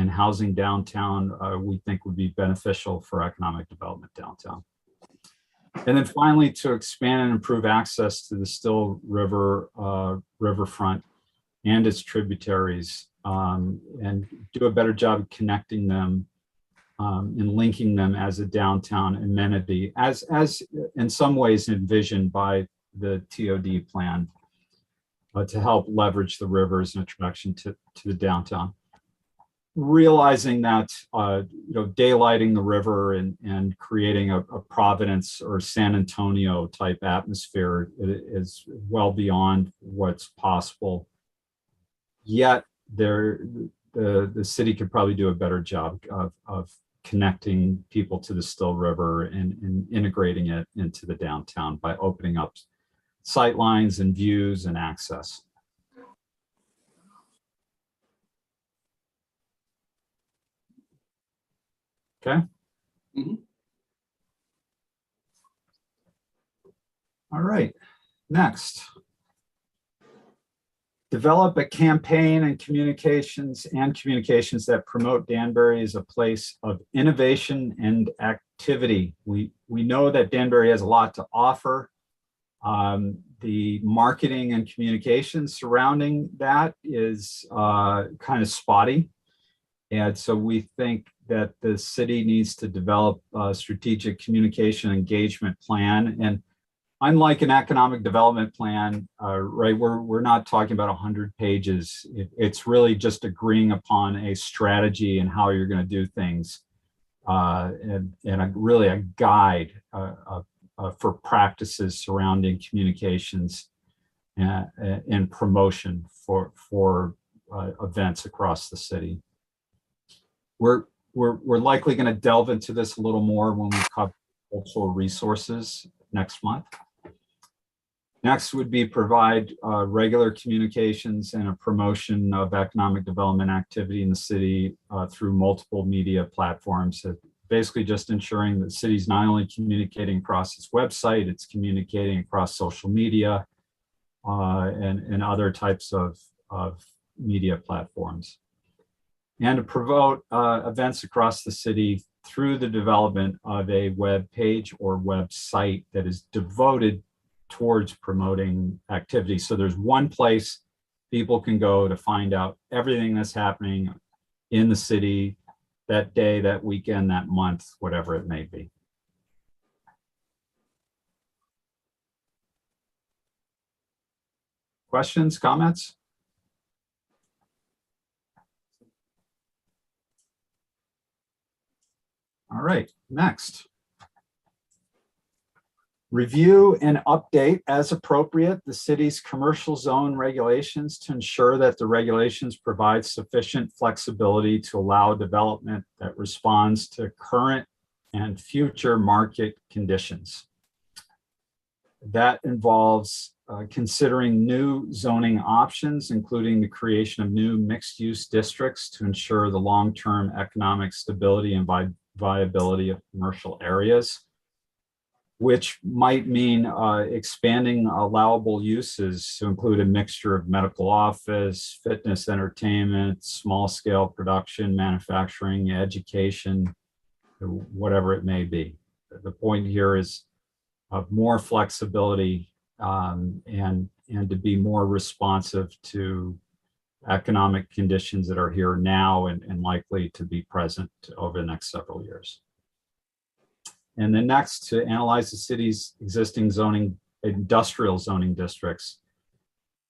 housing downtown we think would be beneficial for economic development downtown. And then finally, to expand and improve access to the Still River riverfront and its tributaries, and do a better job of connecting them and linking them as a downtown amenity, as in some ways envisioned by the TOD plan, to help leverage the river as an attraction to the downtown. Realizing that daylighting the river and creating a Providence or San Antonio type atmosphere is well beyond what's possible. Yet the city could probably do a better job of connecting people to the Still River and integrating it into the downtown by opening up sight lines and views and access. Okay. Mm-hmm. All right, next. Develop a campaign and communications that promote Danbury as a place of innovation and activity. We know that Danbury has a lot to offer. The marketing and communications surrounding that is kind of spotty. And so we think that the city needs to develop a strategic communication engagement plan. And unlike an economic development plan, right, we're not talking about 100 pages. It's really just agreeing upon a strategy and how you're going to do things, and really a guide, for practices surrounding communications and promotion for events across the city. We're likely going to delve into this a little more when we cover cultural resources next month. Next would be provide regular communications and a promotion of economic development activity in the city through multiple media platforms. Basically just ensuring that the city's not only communicating across its website, it's communicating across social media and other types of media platforms. And to promote events across the city through the development of a web page or website that is devoted towards promoting activity. So there's one place people can go to find out everything that's happening in the city that day, that weekend, that month, whatever it may be. Questions, comments? All right, next. Review and update as appropriate the city's commercial zone regulations to ensure that the regulations provide sufficient flexibility to allow development that responds to current and future market conditions. That involves considering new zoning options, including the creation of new mixed-use districts to ensure the long-term economic stability and viability of commercial areas, which might mean expanding allowable uses to include a mixture of medical office, fitness, entertainment, small-scale production, manufacturing, education, whatever it may be. The point here is of more flexibility and to be more responsive to economic conditions that are here now and likely to be present over the next several years. And then next, to analyze the city's existing industrial zoning districts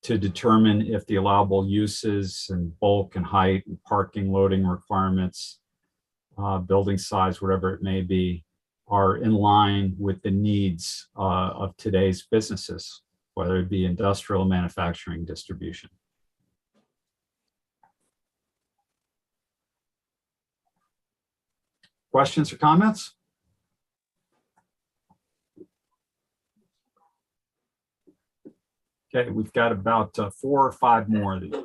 to determine if the allowable uses and bulk and height and parking loading requirements, building size, whatever it may be, are in line with the needs of today's businesses, whether it be industrial, manufacturing, distribution. Questions or comments? Okay, we've got about 4 or 5 more of these.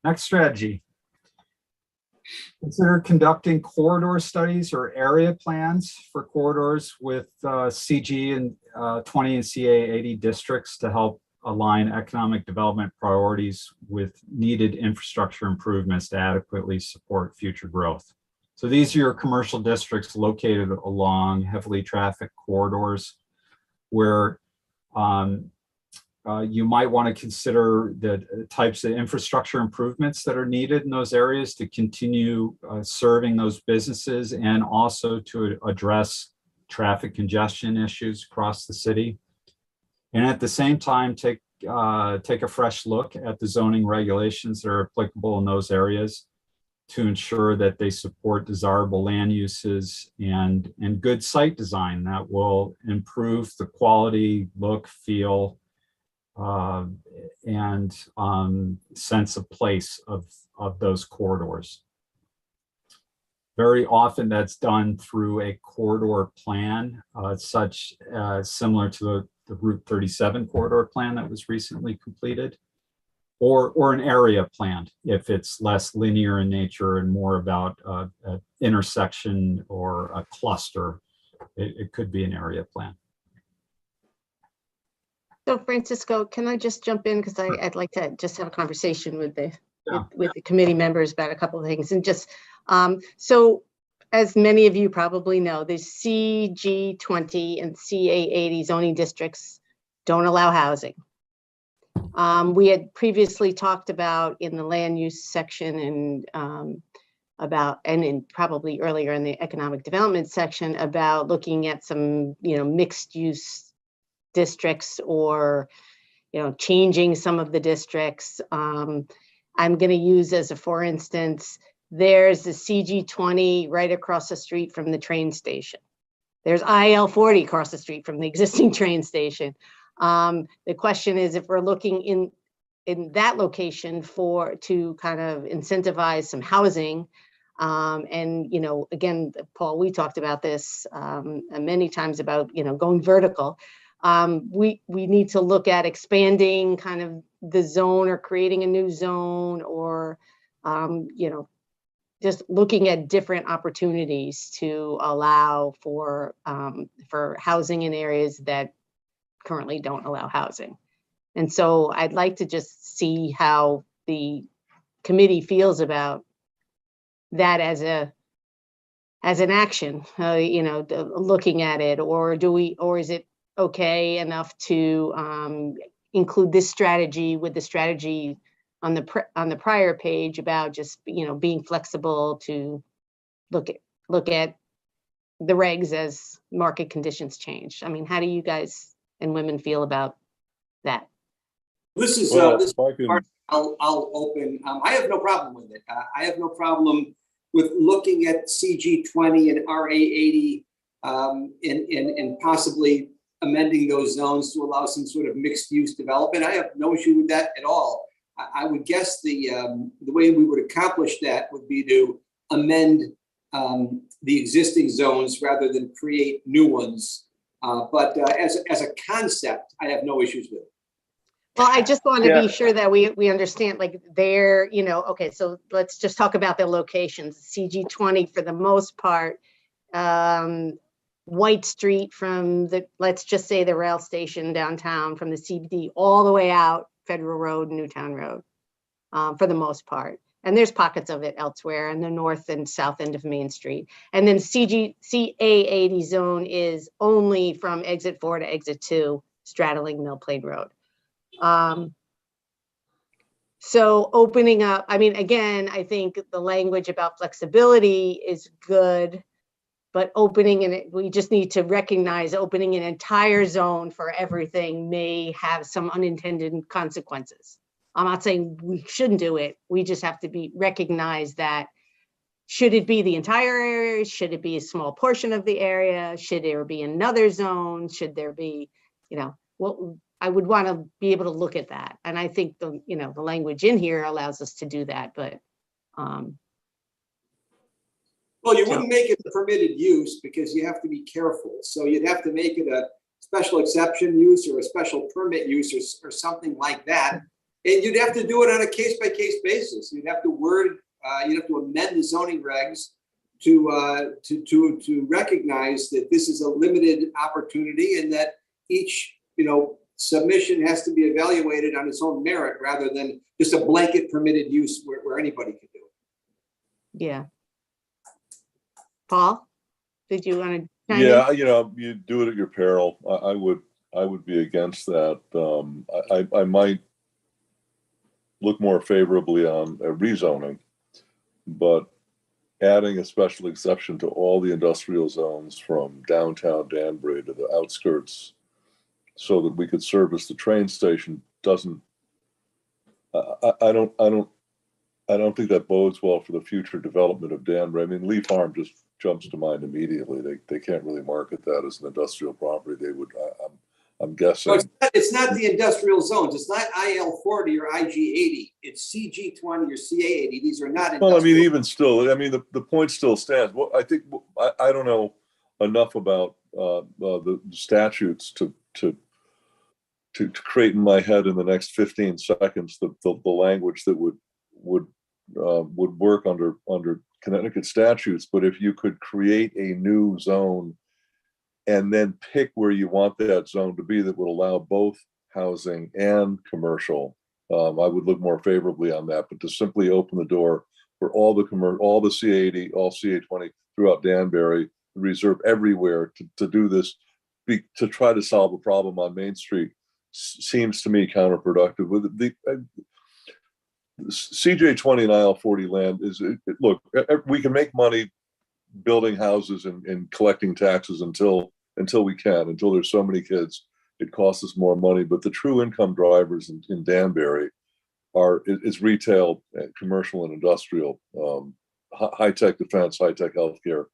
Next strategy. Consider conducting corridor studies or area plans for corridors with CG and 20 and CA 80 districts to help align economic development priorities with needed infrastructure improvements to adequately support future growth. So these are your commercial districts located along heavily trafficked corridors where you might want to consider the types of infrastructure improvements that are needed in those areas to continue serving those businesses and also to address traffic congestion issues across the city. And at the same time, take a fresh look at the zoning regulations that are applicable in those areas to ensure that they support desirable land uses and good site design that will improve the quality, look, feel, and sense of place of those corridors. Very often that's done through a corridor plan, similar to the Route 37 corridor plan that was recently completed, or an area plan if it's less linear in nature and more about an intersection or a cluster. It could be an area plan. So Francisco, can I just jump in? Because I'd like to just have a conversation with the committee members about a couple of things. And just, so as many of you probably know, the CG20 and CA80 zoning districts don't allow housing. We had previously talked about in the land use section and probably earlier in the economic development section about looking at some, mixed use districts or, changing some of the districts. I'm going to use as a, for instance, there's the CG20 right across the street from the train station. There's IL 40 across the street from the existing train station. The question is if we're looking in that location to kind of incentivize some housing. And, you know, again, Paul, we talked about this many times about, you know, going vertical. We need to look at expanding kind of the zone or creating a new zone or, you know, just looking at different opportunities to allow for housing in areas that currently don't allow housing. And so I'd like to just see how the committee feels about that as an action, you know, looking at it, or is it okay enough to include this strategy with the strategy on the prior page about just, you know, being flexible to look at the regs as market conditions change. I mean, how do you guys and women feel about that? This is Well, this if I can- part I'll open. I have no problem with it. I have no problem with looking at CG20 and RA80 and possibly amending those zones to allow some sort of mixed use development. I have no issue with that at all. I would guess the way we would accomplish that would be to amend the existing zones rather than create new ones. But as a concept, I have no issues with it. Well, I just want to Yeah. be sure that we understand, like, they're, you know, okay, so let's just talk about the locations. CG20 for the most part, White Street from let's just say the rail station downtown from the CBD all the way out Federal Road, Newtown Road, for the most part. And there's pockets of it elsewhere in the north and south end of Main Street. And then CA80 zone is only from exit 4 to exit 2, straddling Mill Plain Road. So opening up, I mean, again, I think the language about flexibility is good, but we just need to recognize opening an entire zone for everything may have some unintended consequences. I'm not saying we shouldn't do it. We just have to recognize that, should it be the entire area? Should it be a small portion of the area? Should there be another zone? Should there be, you know, well, I would want to be able to look at that. And I think the language in here allows us to do that, but. Well, you wouldn't make it a permitted use because you have to be careful. So you'd have to make it a special exception use or a special permit use or something like that. And you'd have to do it on a case-by-case basis. You'd have to you'd have to amend the zoning regs to recognize that this is a limited opportunity and that each, you know, submission has to be evaluated on its own merit rather than just a blanket permitted use where anybody can do it. Yeah. Paul, did you want to chime Yeah, in? you know, you do it at your peril. I would be against that. I might look more favorably on rezoning, but adding a special exception to all the industrial zones from downtown Danbury to the outskirts so that we could service the train station doesn't, I don't think that bodes well for the future development of Danbury. I mean, Lee Farm just jumps to mind immediately. They can't really market that as an industrial property. They would, I'm guessing. No, it's not the industrial zones. It's not IL 40 or IG 80. It's CG 20 or CA 80. These are not industrial. Well, I mean, even still, I mean, the point still stands. Well, I think I don't know enough about the statutes to create in my head in the next 15 seconds the language that would work under Connecticut statutes. But if you could create a new zone and then pick where you want that zone to be that would allow both housing and commercial, I would look more favorably on that. But to simply open the door for all the CA80, all CA20 throughout Danbury, reserve everywhere to do this, to try to solve a problem on Main Street seems to me counterproductive. With the CJ20 and IL40 land look, we can make money building houses and collecting taxes until there's so many kids, it costs us more money. But the true income drivers in Danbury is retail, commercial, and industrial, high-tech defense, high-tech healthcare,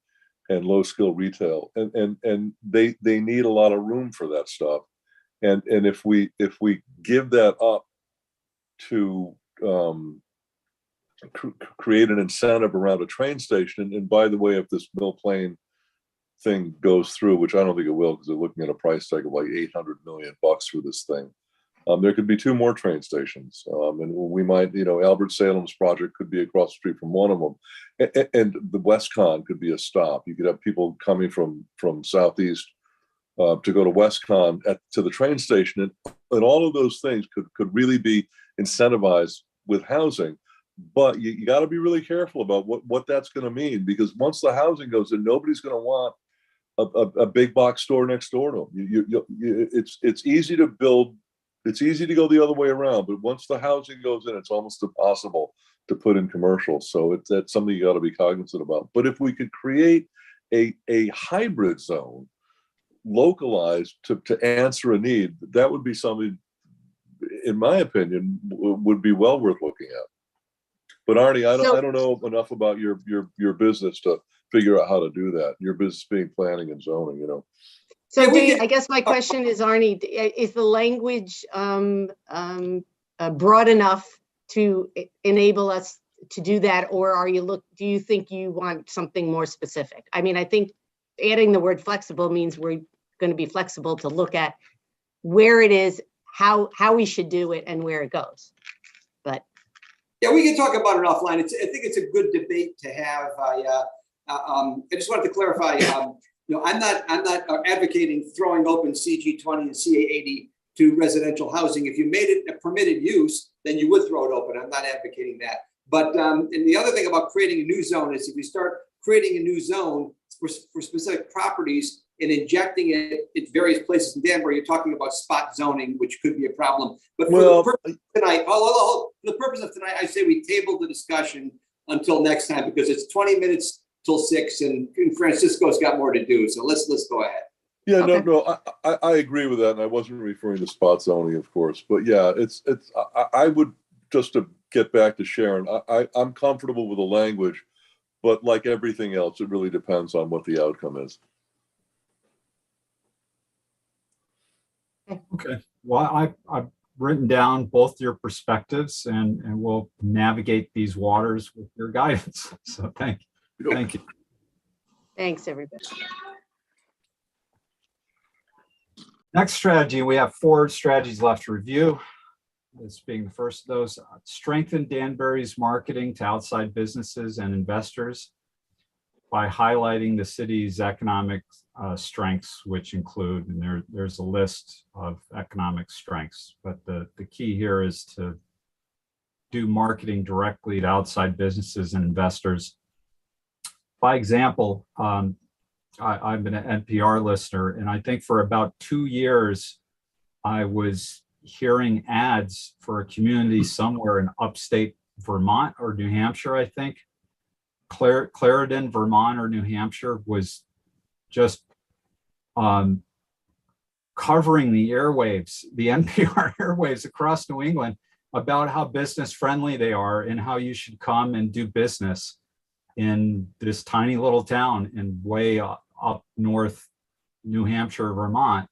and low skill retail, and they need a lot of room for that stuff. And if we give that up to create an incentive around a train station, and by the way, if this Mill Plain thing goes through, which I don't think it will, because they're looking at a price tag of like $800 million for this thing. There could be 2 more train stations, and we might, Albert Salem's project could be across the street from one of them, and the WestCon could be a stop. You could have people coming from Southeast to go to WestCon to the train station, and all of those things could really be incentivized with housing. But you got to be really careful about what that's going to mean, because once the housing goes in, nobody's going to want a big box store next door to them. It's easy to build. It's easy to go the other way around, but once the housing goes in, it's almost impossible to put in commercial. So that's something you got to be cognizant about. But if we could create a hybrid zone, localized to answer a need, that would be something, in my opinion, would be well worth looking at. But Arnie, I don't know enough about your business to figure out how to do that. Your business being planning and zoning, So I guess my question is, Arnie, is the language broad enough to enable us to do that, or do you think you want something more specific? I mean, I think adding the word flexible means we're going to be flexible to look at where it is, how we should do it, and where it goes. But yeah, we can talk about it offline. I think it's a good debate to have. I just wanted to clarify. I'm not advocating throwing open CG20 and CA80 to residential housing. If you made it a permitted use, then you would throw it open. I'm not advocating that. But and the other thing about creating a new zone is if you start creating a new zone for specific properties and injecting it at various places in Danbury, you're talking about spot zoning, which could be a problem. But for the purpose of tonight, for the purpose of tonight, I say we table the discussion until next time, because it's 20 minutes till 6, and Francisco's got more to do. So let's go ahead. Yeah, okay. no, I agree with that, and I wasn't referring to spot zoning, of course, but yeah, I would, just to get back to Sharon, I'm comfortable with the language, but like everything else, it really depends on what the outcome is. Okay, well, I've written down both your perspectives, and we'll navigate these waters with your guidance. So thank you. Thank you. thanks, everybody. Next strategy, we have 4 strategies left to review. This being the first of those: strengthen Danbury's marketing to outside businesses and investors by highlighting the city's economic strengths, which include, and there's a list of economic strengths, but the key here is to do marketing directly to outside businesses and investors. By example, I've been an NPR listener, and I think for about 2 years, I was hearing ads for a community somewhere in upstate Vermont or New Hampshire, I think. Clarendon, Vermont or New Hampshire was just covering the airwaves, the NPR airwaves across New England, about how business friendly they are and how you should come and do business in this tiny little town in way up north New Hampshire, Vermont.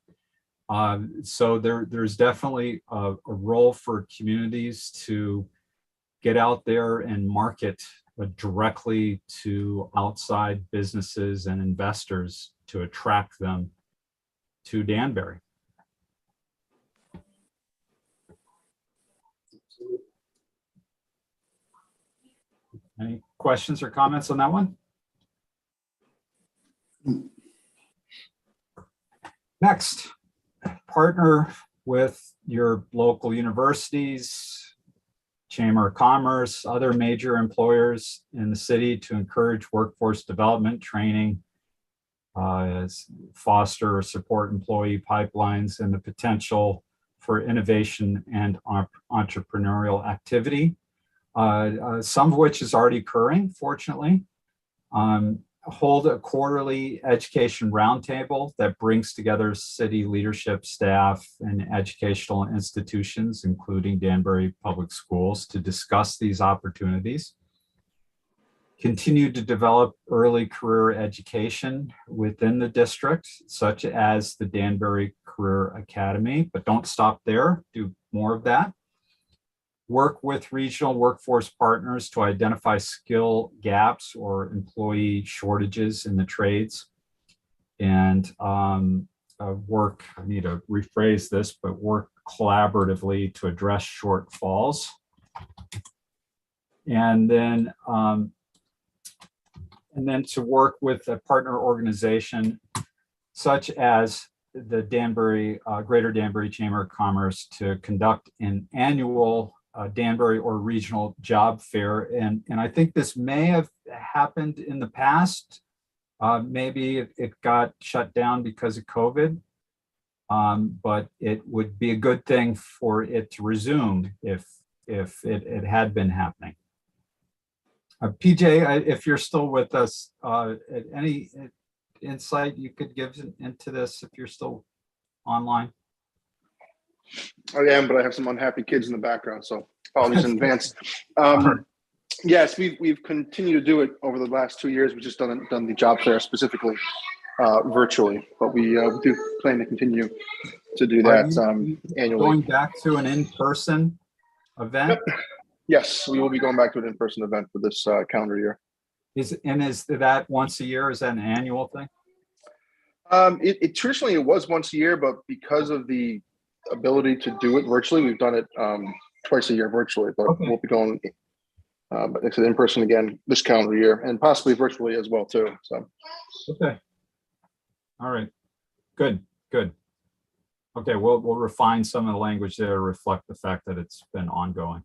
So there's definitely a role for communities to get out there and market directly to outside businesses and investors to attract them to Danbury. Any questions or comments on that one? Next, partner with your local universities, Chamber of Commerce, other major employers in the city to encourage workforce development, training, foster or support employee pipelines, and the potential for innovation and entrepreneurial activity, some of which is already occurring, fortunately. Hold a quarterly education roundtable that brings together city leadership, staff, and educational institutions, including Danbury Public Schools, to discuss these opportunities. Continue to develop early career education within the district, such as the Danbury Career Academy, but don't stop there, do more of that. Work with regional workforce partners to identify skill gaps or employee shortages in the trades. And work, I need to rephrase this, but work collaboratively to address shortfalls. And then to work with a partner organization such as the Danbury, Greater Danbury Chamber of Commerce to conduct an annual Danbury or regional job fair. And I think this may have happened in the past. Maybe it got shut down because of COVID, but it would be a good thing for it to resume if it had been happening. PJ, if you're still with us, any insight you could give into this if you're still online? I am, but I have some unhappy kids in the background, so apologies in advance. Yes, we've continued to do it over the last 2 years. We've just done the job fair specifically virtually, but we do plan to continue to do that annually. Going back to an in-person event? Yep. Yes, we will be going back to an in-person event for this calendar year. Is that once a year? Is that an annual thing? It traditionally it was once a year, but because of the ability to do it virtually, we've done it twice a year virtually. But okay. We'll be going it's in person again this calendar year, and possibly virtually as well too. So okay, all right, good. Okay, we'll refine some of the language there to reflect the fact that it's been ongoing.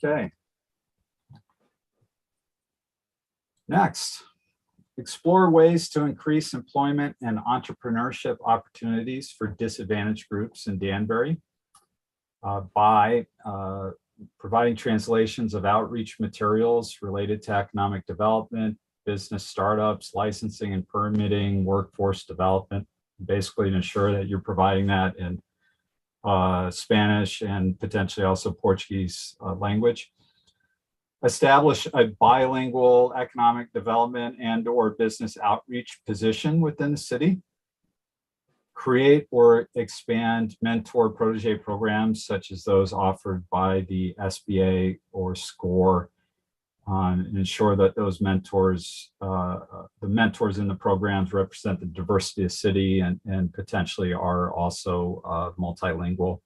Okay. Next, explore ways to increase employment and entrepreneurship opportunities for disadvantaged groups in Danbury by providing translations of outreach materials related to economic development, business startups, licensing and permitting, workforce development, basically to ensure that you're providing that in Spanish and potentially also Portuguese language. Establish a bilingual economic development and or business outreach position within the city. Create or expand mentor protege programs such as those offered by the SBA or SCORE. Ensure that those mentors, the mentors in the programs represent the diversity of city and potentially are also multilingual.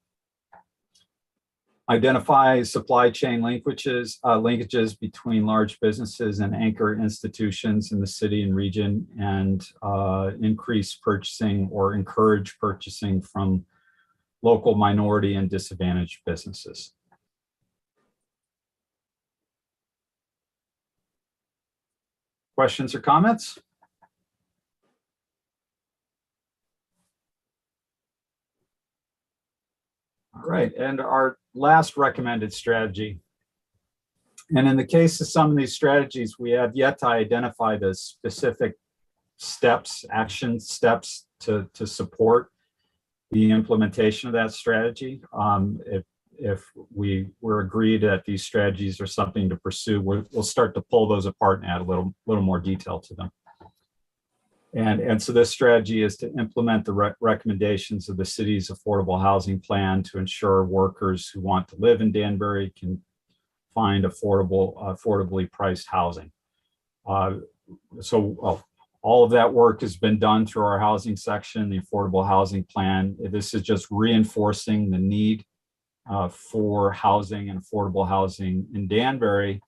Identify supply chain linkages between large businesses and anchor institutions in the city and region, and increase purchasing or encourage purchasing from local minority and disadvantaged businesses. Questions or comments? All right, and our last recommended strategy. And in the case of some of these strategies, we have yet to identify the specific steps, action steps to support the implementation of that strategy. If we were agreed that these strategies are something to pursue, we'll start to pull those apart and add a little more detail to them. And so this strategy is to implement the recommendations of the city's affordable housing plan to ensure workers who want to live in Danbury can find affordably priced housing. All of that work has been done through our housing section, the affordable housing plan. This is just reinforcing the need for housing and affordable housing in Danbury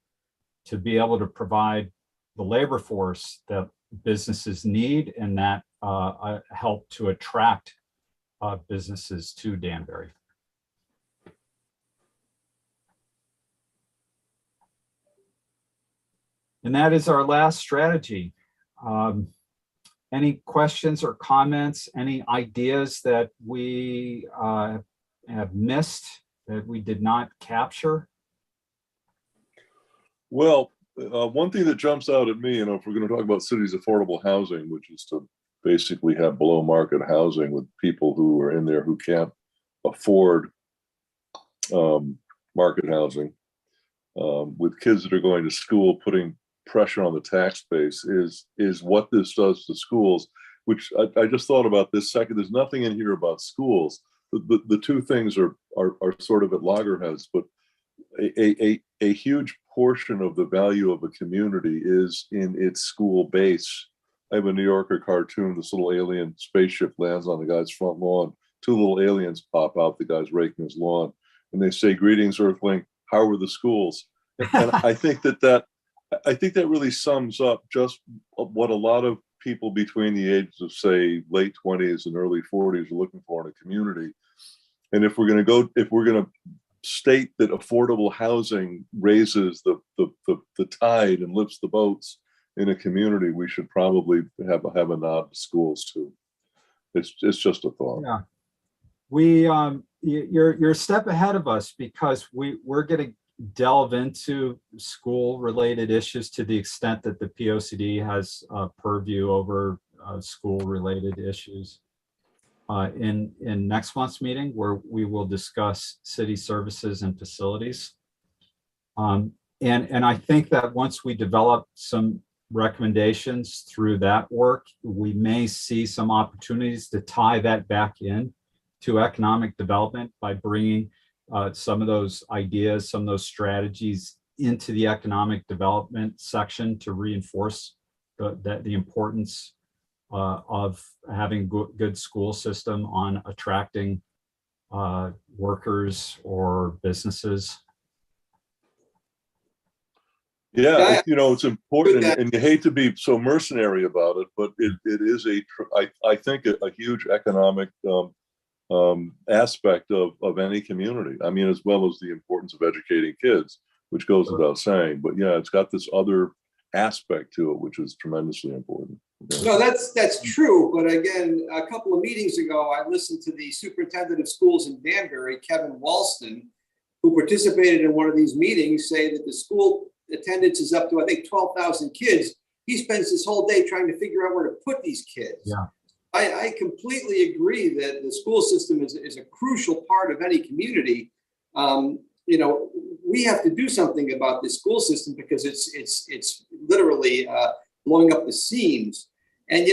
to be able to provide the labor force that businesses need and that help to attract businesses to Danbury. And that is our last strategy. Any questions or comments, any ideas that we have missed that we did not capture? Well, one thing that jumps out at me, if we're going to talk about cities' affordable housing, which is to basically have below market housing with people who are in there who can't afford market housing, with kids that are going to school, putting pressure on the tax base is what this does to schools, which I just thought about this second. There's nothing in here about schools. The two things are sort of at loggerheads, but a huge portion of the value of a community is in its school base. I have a New Yorker cartoon. This little alien spaceship lands on the guy's front lawn. Two little aliens pop out. The guy's raking his lawn, and they say, "Greetings, Earthling. How are the schools?" And I think that really sums up just what a lot of people between the ages of, say, late 20s and early 40s are looking for in a community. And if we're going to state that affordable housing raises the tide and lifts the boats in a community, we should probably have a nod to schools too. It's just a thought. Yeah, you're a step ahead of us, because we're going to delve into school related issues to the extent that the POCD has purview over school related issues in next month's meeting, where we will discuss city services and facilities. And I think that once we develop some recommendations through that work, we may see some opportunities to tie that back in to economic development by bringing some of those ideas, some of those strategies into the economic development section to reinforce the importance of having good school system on attracting workers or businesses. Yeah, it's important, and you hate to be so mercenary about it, but it is I think a huge economic aspect of any community. I mean, as well as the importance of educating kids, which goes without saying. But yeah, it's got this other aspect to it, which is tremendously important. No, that's true. But again, a couple of meetings ago, I listened to the superintendent of schools in Danbury, Kevin Walston, who participated in one of these meetings, say that the school attendance is up to, I think, 12,000 kids. He spends his whole day trying to figure out where to put these kids. Yeah. I completely agree that the school system is a crucial part of any community. We have to do something about this school system because it's literally blowing up the seams. And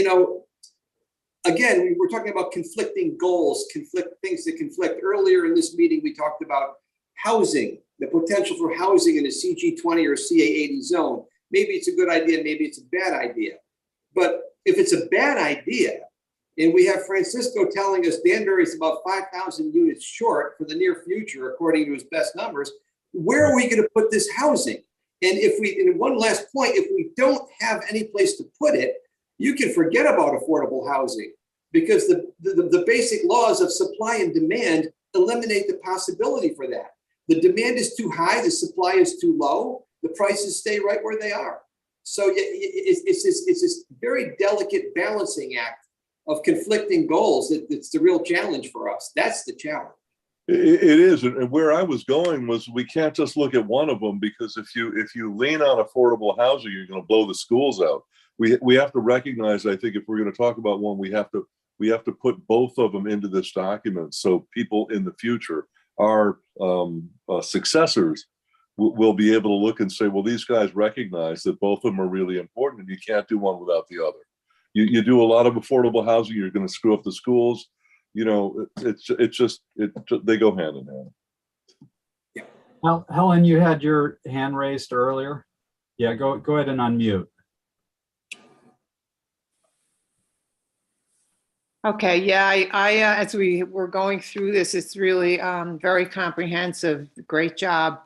again, we were talking about conflicting goals, things that conflict. Earlier in this meeting, we talked about housing, the potential for housing in a CG20 or CA80 zone. Maybe it's a good idea, maybe it's a bad idea. But if it's a bad idea, and we have Francisco telling us Danbury is about 5,000 units short for the near future, according to his best numbers, where are we going to put this housing? And one last point, if we don't have any place to put it, you can forget about affordable housing, because the basic laws of supply and demand eliminate the possibility for that. The demand is too high, the supply is too low, the prices stay right where they are. So it's this very delicate balancing act of conflicting goals that's the real challenge for us. That's the challenge. It is, and where I was going was we can't just look at one of them, because if you lean on affordable housing, you're going to blow the schools out. We have to recognize, I think, if we're going to talk about one, we have to put both of them into this document, so people in the future, our successors, will be able to look and say, well, these guys recognize that both of them are really important, and you can't do one without the other. You do a lot of affordable housing, you're going to screw up the schools. They go hand in hand. Yeah. Well, Helen, you had your hand raised earlier. Yeah, go ahead and unmute. Okay, yeah, I as we were going through this, it's really very comprehensive. Great job.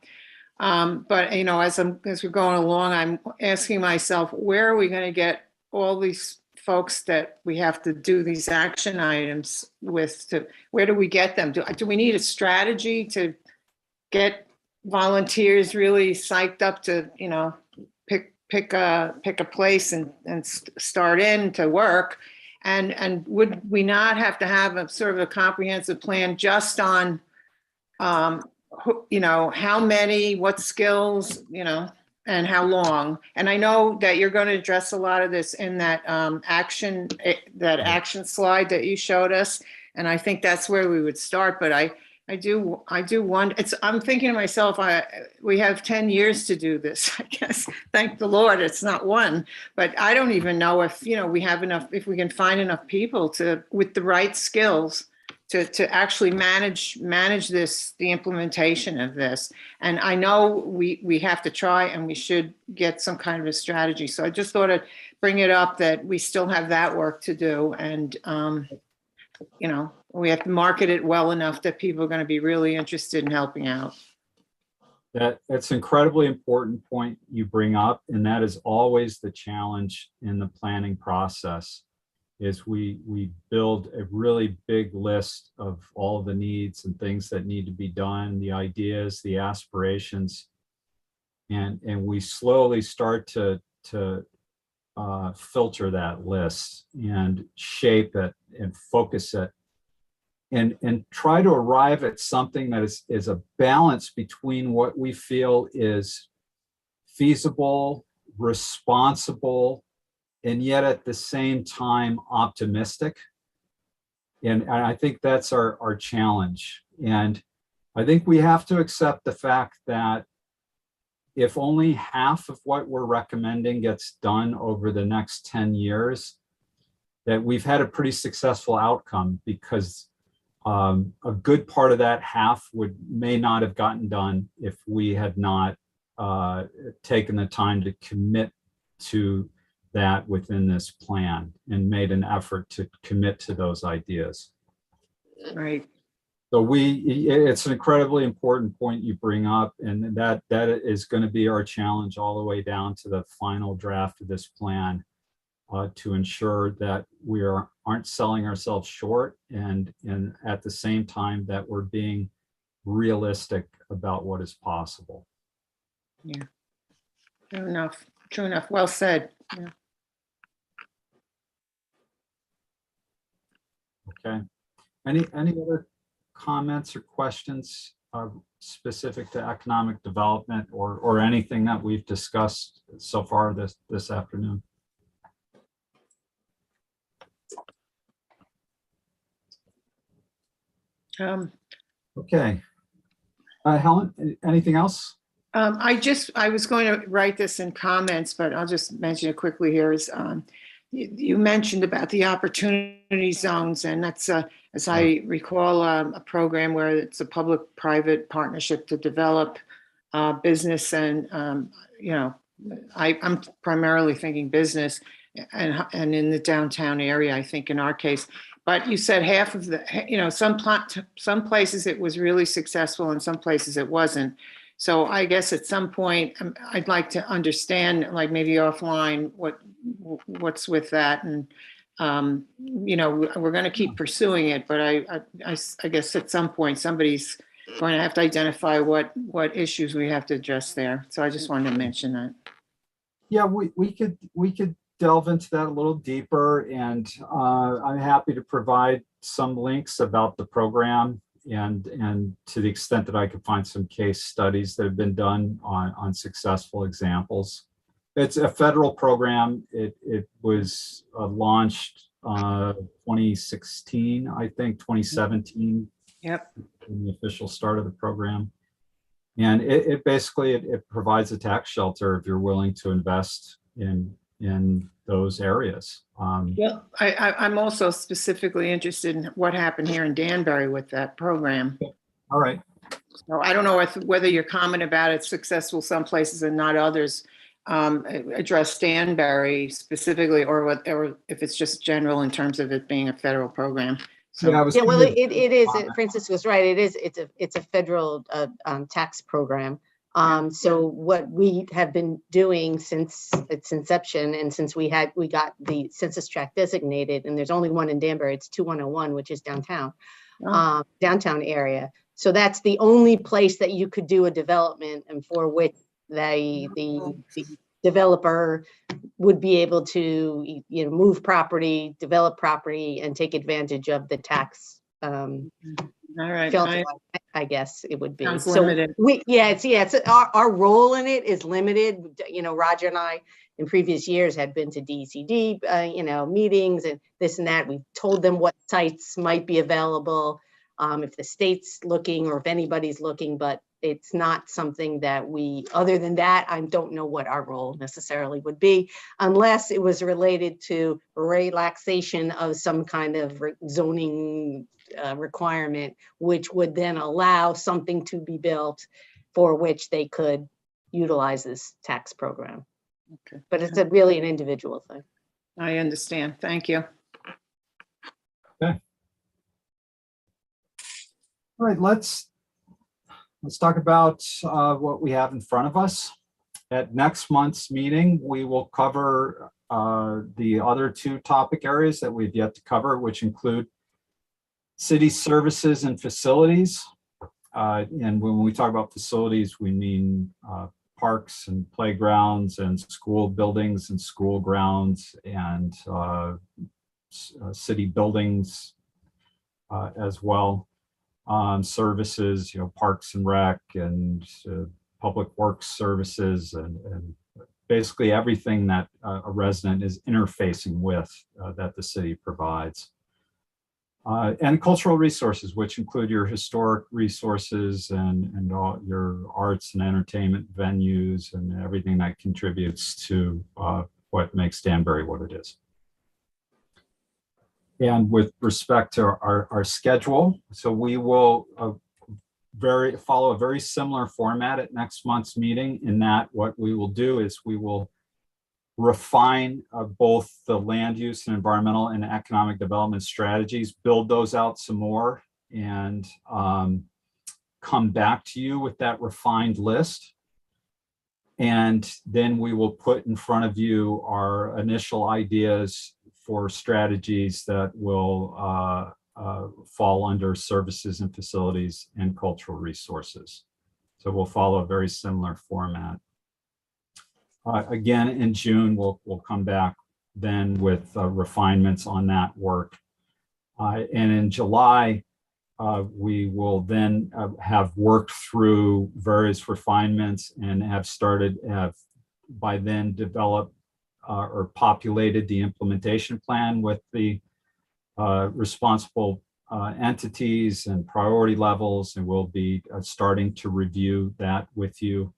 But as we're going along, I'm asking myself, where are we going to get all these folks that we have to do these action items with? Where do we get them? Do we need a strategy to get volunteers really psyched up to pick a place and start in to work? And would we not have to have a sort of a comprehensive plan just on how many, what skills, and how long? And I know that you're going to address a lot of this in that action slide that you showed us. And I think that's where we would start. But I do wonder, I'm thinking to myself, we have 10 years to do this, I guess. Thank the Lord, it's not one, but I don't even know if, we have enough, if we can find enough people with the right skills to actually manage this, the implementation of this. And I know we have to try, and we should get some kind of a strategy. So I just thought I'd bring it up that we still have that work to do. And, we have to market it well enough that people are going to be really interested in helping out. That's an incredibly important point you bring up, and that is always the challenge in the planning process. Is we build a really big list of all of the needs and things that need to be done, the ideas, the aspirations, and we slowly start to filter that list and shape it and focus it. And try to arrive at something that is a balance between what we feel is feasible, responsible, and yet at the same time optimistic. And I think that's our challenge. And I think we have to accept the fact that if only half of what we're recommending gets done over the next 10 years, that we've had a pretty successful outcome, because a good part of that half may not have gotten done if we had not taken the time to commit to that within this plan and made an effort to commit to those ideas. Right. So it's an incredibly important point you bring up, and that is going to be our challenge all the way down to the final draft of this plan, to ensure that we aren't selling ourselves short, and at the same time that we're being realistic about what is possible. Yeah. True enough. True enough. Well said. Yeah. Okay. Any other comments or questions specific to economic development or anything that we've discussed so far this afternoon? Okay. Helen, anything else? I was going to write this in comments, but I'll just mention it quickly here. Is you mentioned about the opportunity zones, and that's as I recall, a program where it's a public-private partnership to develop business, and I'm primarily thinking business, and in the downtown area, I think in our case. But you said half of the, some places it was really successful and some places it wasn't. So I guess at some point I'd like to understand, like maybe offline, what's with that. And, we're going to keep pursuing it, but I guess at some point somebody's going to have to identify what issues we have to address there. So I just wanted to mention that. Yeah, we could delve into that a little deeper, and I'm happy to provide some links about the program, and to the extent that I could find some case studies that have been done on successful examples. It's a federal program. It was launched 2016, I think 2017. Yep. In the official start of the program. And it basically provides a tax shelter if you're willing to invest in those areas. Well, I'm also specifically interested in what happened here in Danbury with that program. All right. So I don't know whether your comment about it's successful some places and not others address Danbury specifically, or if it's just general in terms of it being a federal program. So, yeah, well, it is. Francisco's right. It's a federal tax program. So what we have been doing since its inception, and since we got the census tract designated, and there's only one in Danbury, it's 2101, which is downtown, downtown area. So that's the only place that you could do a development, and for which the developer would be able to move property, develop property, and take advantage of the tax all right. shelter, I guess it would be. Sounds So limited. it's our role in it is limited. Roger and I in previous years had been to DCD, meetings and this and that. We told them what sites might be available. if the state's looking or if anybody's looking, but it's not something that we, other than that, I don't know what our role necessarily would be, unless it was related to relaxation of some kind of zoning requirement, which would then allow something to be built for which they could utilize this tax program. Okay. But it's really an individual thing. I understand. Thank you. All right, let's talk about what we have in front of us. At next month's meeting, we will cover the other two topic areas that we've yet to cover, which include city services and facilities. And when we talk about facilities, we mean parks and playgrounds and school buildings and school grounds and city buildings as well. Services, parks and rec and public works services and basically everything that a resident is interfacing with that the city provides. And cultural resources, which include your historic resources and all your arts and entertainment venues and everything that contributes to what makes Danbury what it is. And with respect to our schedule, so we will follow a very similar format at next month's meeting, in that what we will do is we will refine both the land use and environmental and economic development strategies, build those out some more, and come back to you with that refined list. And then we will put in front of you our initial ideas for strategies that will fall under services and facilities and cultural resources. So we'll follow a very similar format. Again, in June, we'll come back then with refinements on that work. And in July, we will then have worked through various refinements and have by then developed or populated the implementation plan with the responsible entities and priority levels, and we'll be starting to review that with you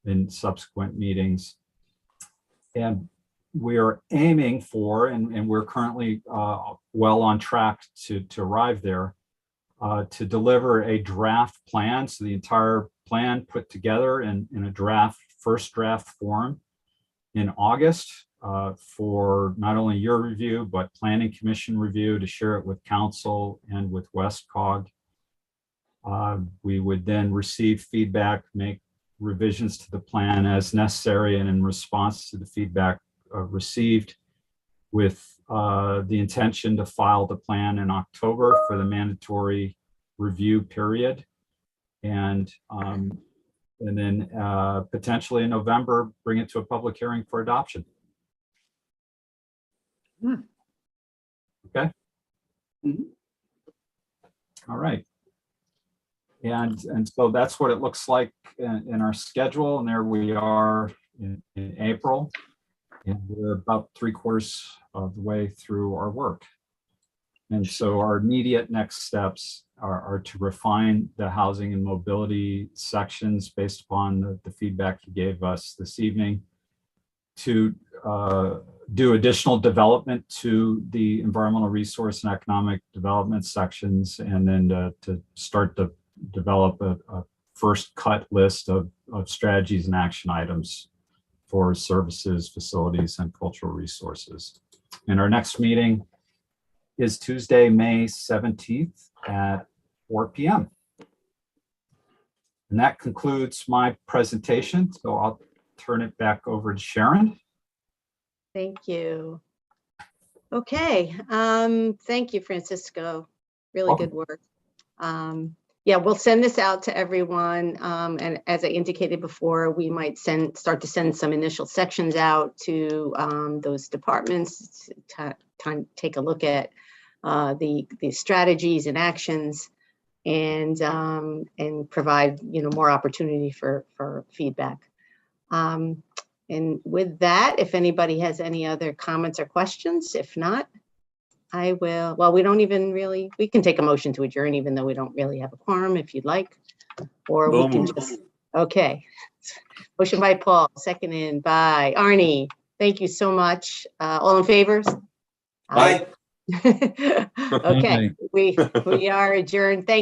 in subsequent meetings. And we are aiming for, and we're currently well on track to arrive there, to deliver a draft plan, so the entire plan put together in a first draft form in August, for not only your review, but Planning Commission review, to share it with Council and with WestCog. We would then receive feedback, make revisions to the plan as necessary, and in response to the feedback received, with the intention to file the plan in October for the mandatory review period. And then potentially in November, bring it to a public hearing for adoption. Okay. All right. And so that's what it looks like in our schedule. And there we are in April. And we're about 3/4 of the way through our work. And so our immediate next steps are to refine the housing and mobility sections based upon the feedback you gave us this evening, to do additional development to the environmental resource and economic development sections, and then to start to develop a first cut list of strategies and action items for services, facilities, and cultural resources. And our next meeting is Tuesday, May 17th at 4 p.m. And that concludes my presentation. So I'll turn it back over to Sharon. Thank you. Okay, thank you, Francisco. Really good work. Yeah, we'll send this out to everyone. And as I indicated before, we might start to send some initial sections out to those departments to take a look at the strategies and actions, and provide more opportunity for feedback. And with that, if anybody has any other comments or questions, if not, I will, well, we don't even really, we can take a motion to adjourn even though we don't really have a quorum if you'd like. Or we So can moved. just, okay. Motion by Paul, seconded by Arnie. Thank you so much. All in favor? Aye. Okay, we are adjourned. Thank